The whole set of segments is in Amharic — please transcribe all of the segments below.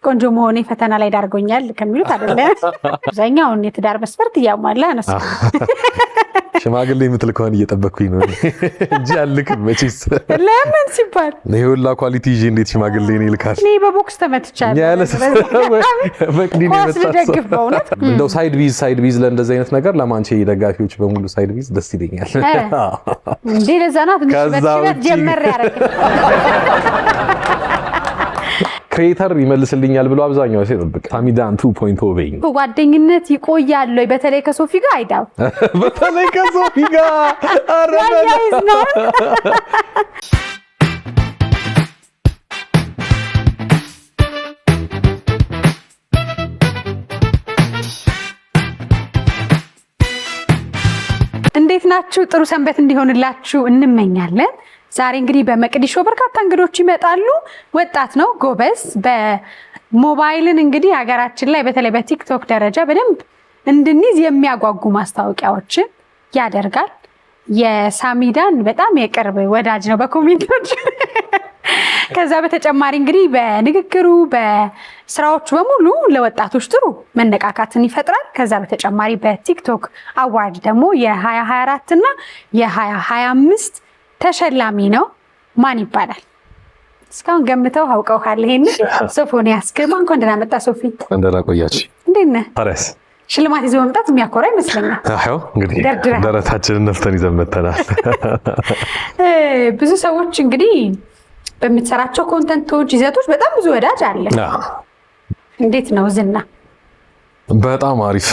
ቆንጆ መሆኔ ፈተና ላይ ዳርጎኛል ከሚሉት አይደለ? አብዛኛውን የትዳር መስፈርት እያሟላ ነው። ሽማግሌ የምትል ከሆነ እየጠበቅኩኝ ነው እንጂ አልክም መቼስ። ለምን ሲባል ይሄ ሁላ ኳሊቲ ይዤ እንዴት ሽማግሌ ነው ይልካል? እኔ በቦክስ ተመትቻለሁ። እንደው ሳይድ ቢዝ ለእንደዚህ አይነት ነገር ለማንቼ ደጋፊዎች በሙሉ ሳይድ ቢዝ ደስ ይለኛል። እንዴ ለዛ ነው ትንሽ በትሽበት ጀመር ያደረገ ክሬተር ይመልስልኛል ብሎ አብዛኛው ሰው ይጠብቅ። ታሚዳን 2.0 በይኝ። ጓደኝነት ይቆያል ወይ? በተለይ ከሶፊ ጋር አይዳው በተለይ ከሶፊ ጋር አረጋጋይዝ ነው። እንዴት ናችሁ? ጥሩ ሰንበት እንዲሆንላችሁ እንመኛለን። ዛሬ እንግዲህ በመቅዲሾ በርካታ እንግዶች ይመጣሉ። ወጣት ነው፣ ጎበዝ። በሞባይልን እንግዲህ ሀገራችን ላይ በተለይ በቲክቶክ ደረጃ በደንብ እንድንይዝ የሚያጓጉ ማስታወቂያዎችን ያደርጋል። የሳሚዳን በጣም የቅርብ ወዳጅ ነው በኮሜንቶች። ከዛ በተጨማሪ እንግዲህ በንግግሩ በስራዎቹ በሙሉ ለወጣቶች ጥሩ መነቃቃትን ይፈጥራል። ከዛ በተጨማሪ በቲክቶክ አዋርድ ደግሞ የ2024 እና የ2025 ተሸላሚ ነው። ማን ይባላል? እስካሁን ገምተው አውቀው ካለ ይሄን ሶፎንያስ ግርማ። እንኳን ደህና መጣ ሶፊ። እንደና ቆያችሁ። እንዴት ነህ? ታዲያስ ሽልማት ይዞ መምጣት የሚያኮራ ይመስለኛል። አዎ እንግዲህ ደረታችንን ነፍተን ይዘን መተናል። ብዙ ሰዎች እንግዲህ በምትሰራቸው ኮንተንቶች፣ ይዘቶች በጣም ብዙ ወዳጅ አለ። እንዴት ነው ዝና? በጣም አሪፍ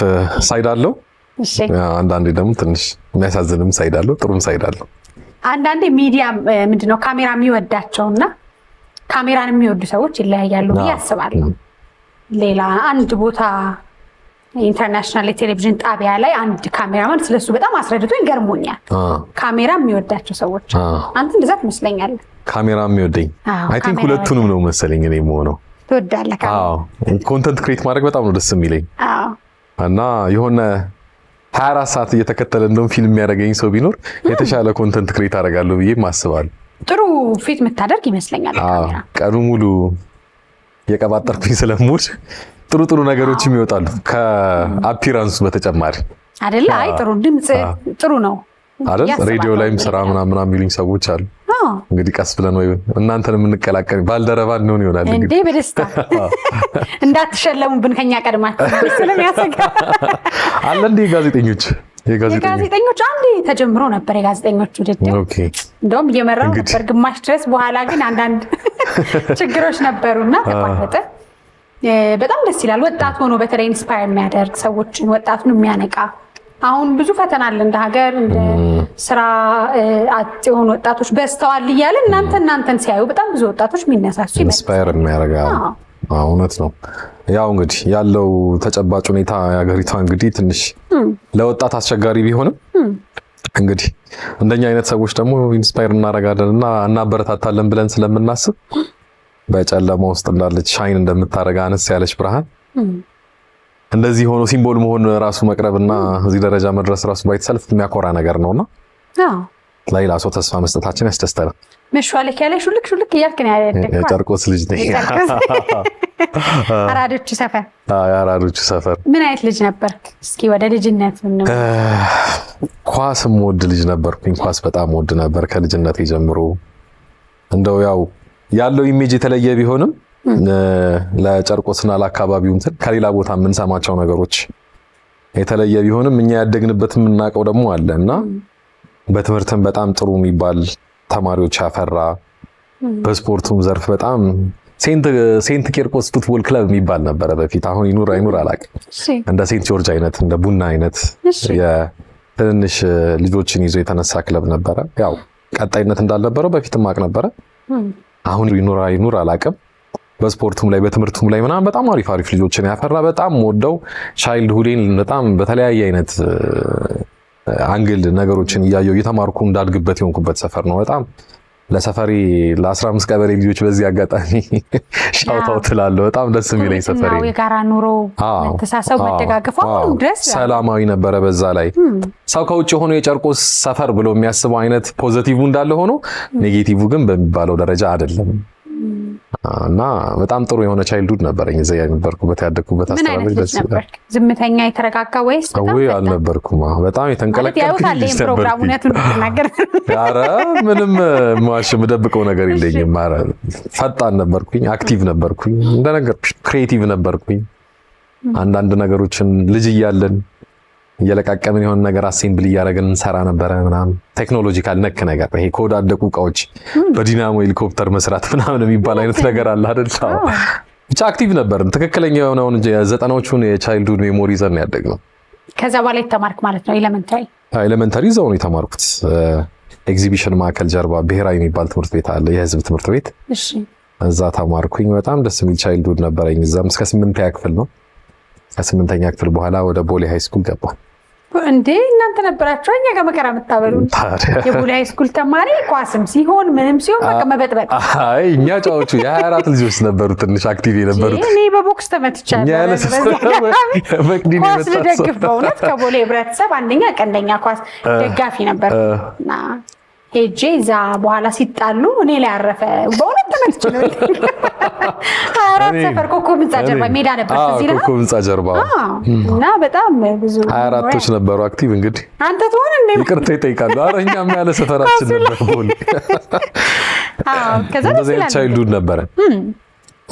ሳይድ አለው። እሺ አንዳንዴ ደግሞ ትንሽ የሚያሳዝንም ሳይድ አለው፣ ጥሩም ሳይድ አለው። አንዳንዴ ሚዲያ ምንድነው ካሜራ የሚወዳቸውና ካሜራን የሚወዱ ሰዎች ይለያያሉ ብዬ አስባለሁ። ሌላ አንድ ቦታ ኢንተርናሽናል የቴሌቪዥን ጣቢያ ላይ አንድ ካሜራማን ስለሱ በጣም አስረድቶኝ ገርሞኛል። ካሜራ የሚወዳቸው ሰዎች አንተ እንደዛ ትመስለኛለህ። ካሜራ የሚወደኝ አይ ቲንክ ሁለቱንም ነው መሰለኝ እኔ የምሆነው። ትወዳለህ? አዎ ኮንተንት ክሬት ማድረግ በጣም ነው ደስ የሚለኝ። አዎ እና የሆነ 24 ሰዓት እየተከተለ እንደውም ፊልም የሚያደርገኝ ሰው ቢኖር የተሻለ ኮንተንት ክሬት አደርጋለሁ ብዬ ማስባለሁ። ጥሩ ፊት የምታደርግ ይመስለኛል። ካሜራ ቀኑ ሙሉ የቀባጠርኩኝ ስለሙድ ጥሩ ነገሮችም ይወጣሉ ከአፒራንሱ በተጨማሪ አይደለ? አይ ጥሩ ድምጽ ጥሩ ነው አይደል? ሬዲዮ ላይም ስራ ምናምን የሚሉኝ ሰዎች አሉ። እንግዲህ ቀስ ብለን ወይ እናንተን የምንቀላቀል ባልደረባ እንሆን ይሆናል። እንዴ በደስታ እንዳትሸለሙብን ከኛ ቀድማችሁ ስለሚያሰጋ አለ እንዴ የጋዜጠኞች አንዴ ተጀምሮ ነበር የጋዜጠኞች ውድድር። እንደውም እየመራው ነበር ግማሽ ድረስ። በኋላ ግን አንዳንድ ችግሮች ነበሩና ተቋረጠ። በጣም ደስ ይላል። ወጣት ሆኖ በተለይ ኢንስፓየር የሚያደርግ ሰዎችን ወጣቱን የሚያነቃ አሁን ብዙ ፈተና አለ እንደ ሀገር፣ እንደ ስራ አጥ የሆኑ ወጣቶች በስተዋል እያለ እናንተን ሲያዩ በጣም ብዙ ወጣቶች የሚነሳሱ ኢንስፓየር የሚያደርግ እውነት ነው። ያው እንግዲህ ያለው ተጨባጭ ሁኔታ የሀገሪቷ እንግዲህ ትንሽ ለወጣት አስቸጋሪ ቢሆንም እንግዲህ እንደኛ አይነት ሰዎች ደግሞ ኢንስፓየር እናደርጋለን እና እናበረታታለን ብለን ስለምናስብ በጨለማ ውስጥ እንዳለች ሻይን እንደምታረጋ አነስ ያለች ብርሃን እንደዚህ ሆኖ ሲምቦል መሆን ራሱ መቅረብና እዚህ ደረጃ መድረስ ራሱ ባይተሰልፍ የሚያኮራ ነገር ነውና ሌላ ሰው ተስፋ መስጠታችን ያስደስታል። መሽዋለክ ያለ ሹልክ እያልክ ነው ያደረገው። የጨርቆስ ልጅ ነኝ። አራዶቹ ሰፈር የአራዶቹ ሰፈር። ምን አይነት ልጅ ነበር? እስኪ ወደ ልጅነት ምን ኳስም ወድ ልጅ ነበርኩኝ። ኳስ በጣም ወድ ነበር ከልጅነቴ ጀምሮ። እንደው ያለው ኢሜጅ የተለየ ቢሆንም ለጨርቆስና ለአካባቢው እንትን ከሌላ ቦታ የምንሰማቸው ነገሮች የተለየ ቢሆንም እኛ ያደግንበት የምናውቀው ደግሞ አለና በትምህርትም በጣም ጥሩ የሚባል ተማሪዎች ያፈራ በስፖርቱም ዘርፍ በጣም ሴንት ቂርቆስ ፉትቦል ክለብ የሚባል ነበረ በፊት። አሁን ይኑር አይኑር አላውቅም። እንደ ሴንት ጆርጅ አይነት እንደ ቡና አይነት የትንንሽ ልጆችን ይዞ የተነሳ ክለብ ነበረ። ያው ቀጣይነት እንዳልነበረው በፊትም አውቅ ነበረ። አሁን ይኑር አይኑር አላውቅም። በስፖርቱም ላይ በትምህርቱም ላይ ምናምን በጣም አሪፍ ልጆችን ያፈራ በጣም ወደው ቻይልድ ሁዴን በጣም በተለያየ አይነት አንግል ነገሮችን እያየው እየተማርኩ እንዳድግበት የሆንኩበት ሰፈር ነው። በጣም ለሰፈሬ ለ15 ቀበሌ ልጆች በዚህ አጋጣሚ ሻውታው ትላለሁ። በጣም ደስ የሚለኝ ሰፈሬ ነው። የጋራ ኑሮ ተሳሰብ መደጋገፍ ድረስ ሰላማዊ ነበረ። በዛ ላይ ሰው ከውጭ ሆኖ የጨርቆስ ሰፈር ብሎ የሚያስበው አይነት ፖዚቲቭ እንዳለ ሆኖ ኔጌቲቭ ግን በሚባለው ደረጃ አይደለም። እና በጣም ጥሩ የሆነ ቻይልድሁድ ነበረኝ። እዛ የነበርኩበት ያደግኩበት አስተዳደግ ደስ ይላል። ዝምተኛ የተረጋጋ ወይስ በጣም አልነበርኩም? በጣም የተንቀለቀልኩ ልጅ ነበር። ፕሮግራሙነቱን ተናገር። ኧረ ምንም ማሽ የምደብቀው ነገር የለኝም። ኧረ ፈጣን ነበርኩኝ፣ አክቲቭ ነበርኩኝ፣ እንደነገርኩሽ ክሬቲቭ ነበርኩኝ። አንዳንድ ነገሮችን ልጅ እያለን እየለቃቀምን የሆነ ነገር አሴምብል እያደረግን እንሰራ ነበረ ምናምን። ቴክኖሎጂካል ነክ ነገር ይሄ ከወዳደቁ እቃዎች በዲናሞ ሄሊኮፕተር መስራት ምናምን የሚባል አይነት ነገር አለ አይደል? ብቻ አክቲቭ ነበርን። ትክክለኛ የሆነውን የዘጠናዎቹን የቻይልድሁድ ሜሞሪ ይዘን ያደግነው። ከዛ በኋላ የተማርክ ማለት ነው? ኤሌመንታሪ እዛው ነው የተማርኩት። ኤግዚቢሽን ማዕከል ጀርባ ብሔራዊ የሚባል ትምህርት ቤት አለ፣ የህዝብ ትምህርት ቤት። እዛ ተማርኩኝ። በጣም ደስ የሚል ቻይልድሁድ ነበረኝ። እዛም እስከ 8ኛ ክፍል ነው። ከ8ኛ ክፍል በኋላ ወደ ቦሌ ሃይ ስኩል ገባን። እንዴ እናንተ ነበራችሁ እኛ ጋር መከራ የምታበሉን? የቦሌ ሃይ ስኩል ተማሪ ኳስም ሲሆን ምንም ሲሆን በቃ መበጥበጥ። አይ እኛ ጫዎቹ የ24 ልጆች ነበሩ ትንሽ አክቲቭ የነበሩት። እኔ በቦክስ ተመትቻለሁ። ኳስ ልደግፍ በእውነት ከቦሌ ህብረተሰብ አንደኛ ቀንደኛ ኳስ ደጋፊ ነበር እና ሄጄ እዛ በኋላ ሲጣሉ እኔ ላይ አረፈ። በእውነት ተመልቼ ነው። 24 ሰፈር ኮከብ ህንፃ ጀርባ ሜዳ ነበር። እዚህ ነው ኮከብ ህንፃ ጀርባ እና በጣም ብዙ 24ቶች ነበሩ አክቲቭ። እንግዲህ አንተ ትሆን እንዴ? ይቅርታ ይጠይቃሉ። ኧረ እኛም ያለ ሰፈራችን ነበር ቦሌ። ከዛ እንደዚህ ቻይልድሁድ ነበረ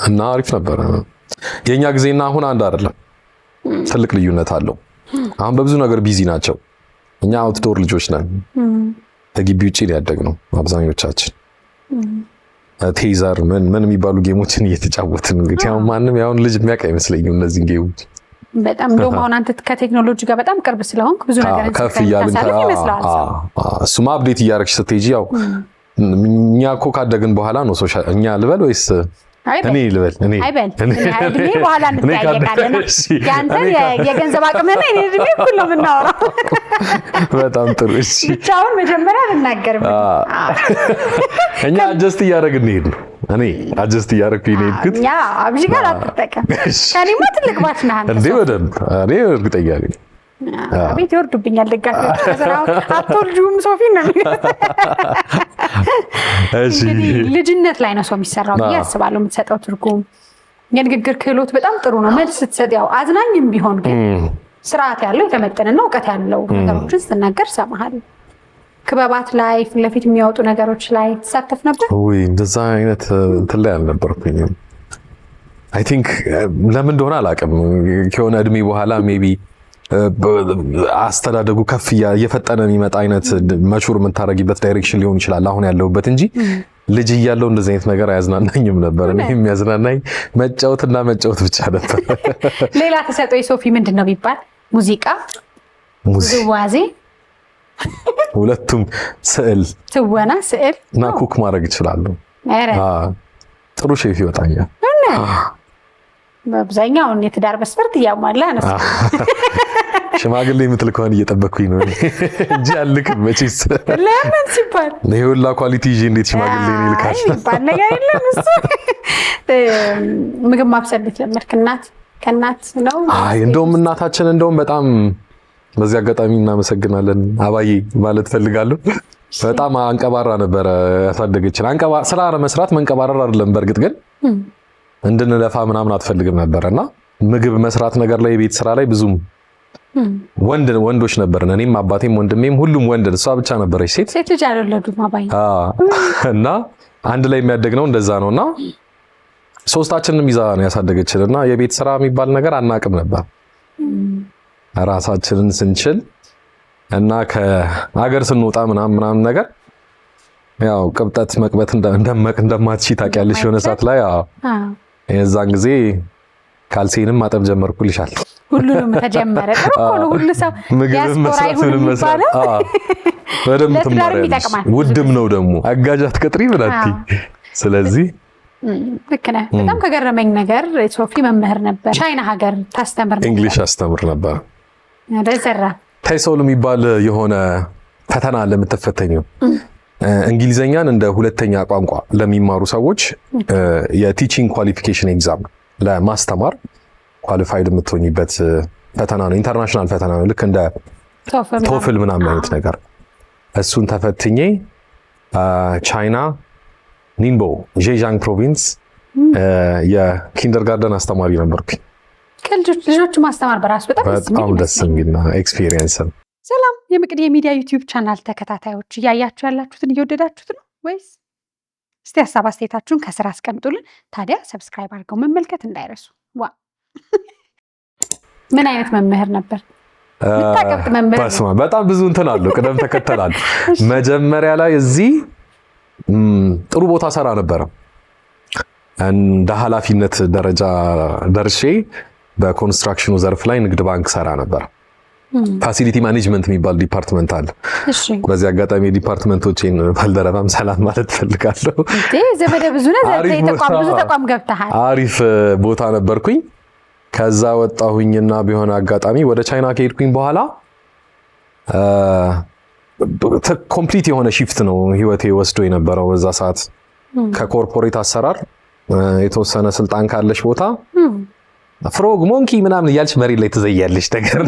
እና አሪፍ ነበረ። የኛ ጊዜና አሁን አንድ አይደለም፣ ትልቅ ልዩነት አለው። አሁን በብዙ ነገር ቢዚ ናቸው። እኛ አውትዶር ልጆች ነን። ከግቢ ውጪ ነው ያደግነው አብዛኞቻችን። ቴዘር ምን የሚባሉ ጌሞችን እየተጫወትን እንግዲህ አሁን ማንም ያውን ልጅ የሚያውቅ አይመስለኝም እነዚህን ጌሞች። በጣም እንደውም አሁን አንተ ከቴክኖሎጂ ጋር በጣም ቅርብ ስለሆንክ ብዙ ነገር ከፍ እያልን እሱማ አፕዴት እያደረግሽ ስትሄጂ ያው እኛ እኮ ካደግን በኋላ ነው ሶሻል እኛ ልበል ወይስ እኔ ልበል? እድሜ በኋላ እንጠያየቃለን። ያንተ የገንዘብ አቅምና እኔ እድሜ እኩል ነው የምናወራው። በጣም ጥሩ። እሺ ብቻውን መጀመሪያ ልናገር። እኛ አጀስት እያደረግን እንሄድ ነው። እኔ አጀስት እያደረግኩኝ ነው የሄድኩት። ያ አብጂ ጋር አትጠቀም። ከኔማ ትልቅ ባች ነህ አንተ። እንዴ በደንብ እኔ እርግጠኛ ነኝ። አቤት ይወርዱብኛል ደጋፊዎች። ከሰራው አትወልጂውም ሶፊ ነው። እሺ ልጅነት ላይ ነው ሰው የሚሰራው ብዬ አስባለሁ። የምትሰጠው ትርጉም የንግግር ክህሎት በጣም ጥሩ ነው። መልስ ስትሰጥ ያው አዝናኝም ቢሆን ግን ስርዓት ያለው የተመጠነና እውቀት ያለው ነገሮችን ስትናገር ሰማሃል። ክበባት ላይ ፊት ለፊት የሚያወጡ ነገሮች ላይ ተሳተፍ ነበር ወይ? እንደዛ አይነት እንትን ላይ አልነበርኩኝም። አይ ቲንክ ለምን እንደሆነ አላውቅም። ከሆነ እድሜ በኋላ ሜቢ አስተዳደጉ ከፍ እየፈጠነ የሚመጣ አይነት መቹር የምታረጊበት ዳይሬክሽን ሊሆን ይችላል አሁን ያለሁበት እንጂ ልጅ እያለሁ እንደዚህ አይነት ነገር አያዝናናኝም ነበር። እኔ የሚያዝናናኝ መጫወትና መጫወት ብቻ ነበር። ሌላ ተሰጥኦ የሶፊ ምንድን ነው ቢባል ሙዚቃ፣ ውዝዋዜ፣ ሁለቱም፣ ስዕል፣ ትወና፣ ስዕል እና ኩክ ማድረግ እችላለሁ። ጥሩ ሼፍ ይወጣኛል። በአብዛኛው የትዳር መስፈርት እያሟላ ነው። ሽማግሌ የምትል ከሆነ እየጠበቅኩኝ ነው እንጂ አልክም መቼስ። ለምን ሲባል ይሄ ሁላ ኳሊቲ ይዤ እንዴት ሽማግሌ ነው ይልካል? ይባል ነገር የለም እሱ። ምግብ ማብሰል ብትለመድክ ከእናት ነው? አይ እንደውም እናታችን እንደውም በጣም በዚህ አጋጣሚ እናመሰግናለን አባዬ ማለት ፈልጋለሁ። በጣም አንቀባራ ነበረ ያሳደገችን። ስራ መስራት መንቀባረር አይደለም በእርግጥ ግን እንድንለፋ ምናምን አትፈልግም ነበርና ምግብ መስራት ነገር ላይ የቤት ስራ ላይ ብዙም ወንዶች ነበርን። እኔም አባቴም ወንድሜም ሁሉም ወንድ፣ እሷ ብቻ ነበረች ሴት ልጅ አልወለዱም አባዬ። እና አንድ ላይ የሚያደግነው እንደዛ ነውና ሶስታችንንም ይዛ ነው ያሳደገችንና የቤት ስራ የሚባል ነገር አናቅም ነበር። ራሳችንን ስንችል እና ከሀገር ስንወጣ ምናምን ነገር ያው ቅብጠት መቅበት እንደማትሺ ታውቂያለሽ። የሆነ ሰዓት ላይ የዛን ጊዜ ካልሴንም ማጠብ ጀመርኩልሻል። ሁሉንም ተጀመረ። ጥሩ ነው። ሁሉ ሰው ምግብ መስራት ምን መስራት በደንብ ትማሪያለሽ። ውድም ነው ደግሞ አጋዥ አትቀጥሪ ብላቲ። ስለዚህ ልክ ነህ። በጣም ከገረመኝ ነገር ሶፊ መምህር ነበር። ቻይና ሀገር ታስተምር ነበር። እንግሊሽ አስተምር ነበር። ደዘራ ታይሶል የሚባል የሆነ ፈተና ለምትፈተኙ እንግሊዘኛን እንደ ሁለተኛ ቋንቋ ለሚማሩ ሰዎች የቲቺንግ ኳሊፊኬሽን ኤግዛም ለማስተማር ኳሊፋይድ የምትሆኝበት ፈተና ነው። ኢንተርናሽናል ፈተና ነው። ልክ እንደ ቶፍል ምናምን አይነት ነገር። እሱን ተፈትኜ ቻይና ኒንቦ ዤዣንግ ፕሮቪንስ የኪንደርጋርደን አስተማሪ ነበርኩኝ። ልጆች ማስተማር በራሱ በጣም ደስ የሚል ኤክስፒሪየንስ ነው። ሰላም የመቅዲ የሚዲያ ዩቲዩብ ቻናል ተከታታዮች፣ እያያችሁ ያላችሁትን እየወደዳችሁት ነው ወይስ? እስቲ ሀሳብ አስተያየታችሁን ከስራ አስቀምጡልን። ታዲያ ሰብስክራይብ አድርገው መመልከት እንዳይረሱ። ዋ ምን አይነት መምህር ነበር? ምታቀብጥ መምህር? በጣም ብዙ እንትን አለው፣ ቅደም ተከተል አለው። መጀመሪያ ላይ እዚህ ጥሩ ቦታ ሰራ ነበረ። እንደ ኃላፊነት ደረጃ ደርሼ በኮንስትራክሽኑ ዘርፍ ላይ ንግድ ባንክ ሰራ ነበር። ፋሲሊቲ ማኔጅመንት የሚባል ዲፓርትመንት አለ። በዚህ አጋጣሚ የዲፓርትመንቶቼን ባልደረባም ሰላም ማለት ፈልጋለሁ። ዘመደ ብዙ ተቋም ገብተሃል። አሪፍ ቦታ ነበርኩኝ። ከዛ ወጣሁኝና ቢሆን አጋጣሚ ወደ ቻይና ከሄድኩኝ በኋላ ኮምፕሊት የሆነ ሺፍት ነው ህይወቴ ወስዶ የነበረው። በዛ ሰዓት ከኮርፖሬት አሰራር የተወሰነ ስልጣን ካለሽ ቦታ ፍሮግ ሞንኪ ምናምን እያልሽ መሬት ላይ ትዘያለሽ ነገር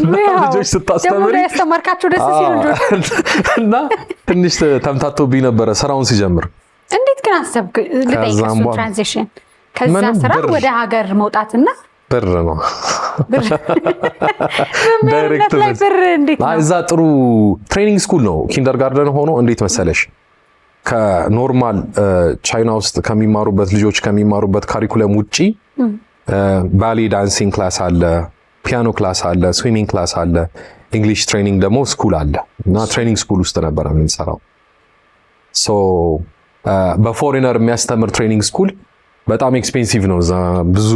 ልጆች ስታስተምሪ ያስተማርካቸው ደስ ሲሉ ልጆች እና ትንሽ ተምታቶብኝ ነበረ ስራውን ሲጀምር። እንዴት ግን አሰብክ ለጠይቀሱ ትራንዚሽን ከዛ ስራ ወደ ሀገር መውጣትና ብር ነው ዳይሬክት ብር እንዴት ነው? እዛ ጥሩ ትሬኒንግ ስኩል ነው ኪንደርጋርደን ሆኖ እንዴት መሰለሽ ከኖርማል ቻይና ውስጥ ከሚማሩበት ልጆች ከሚማሩበት ካሪኩለም ውጪ ባሌ ዳንሲንግ ክላስ አለ፣ ፒያኖ ክላስ አለ፣ ስዊሚንግ ክላስ አለ፣ እንግሊሽ ትሬኒንግ ደግሞ ስኩል አለ እና ትሬኒንግ ስኩል ውስጥ ነበር የምንሰራው። ሶ በፎሬነር የሚያስተምር ትሬኒንግ ስኩል በጣም ኤክስፔንሲቭ ነው። እዛ ብዙ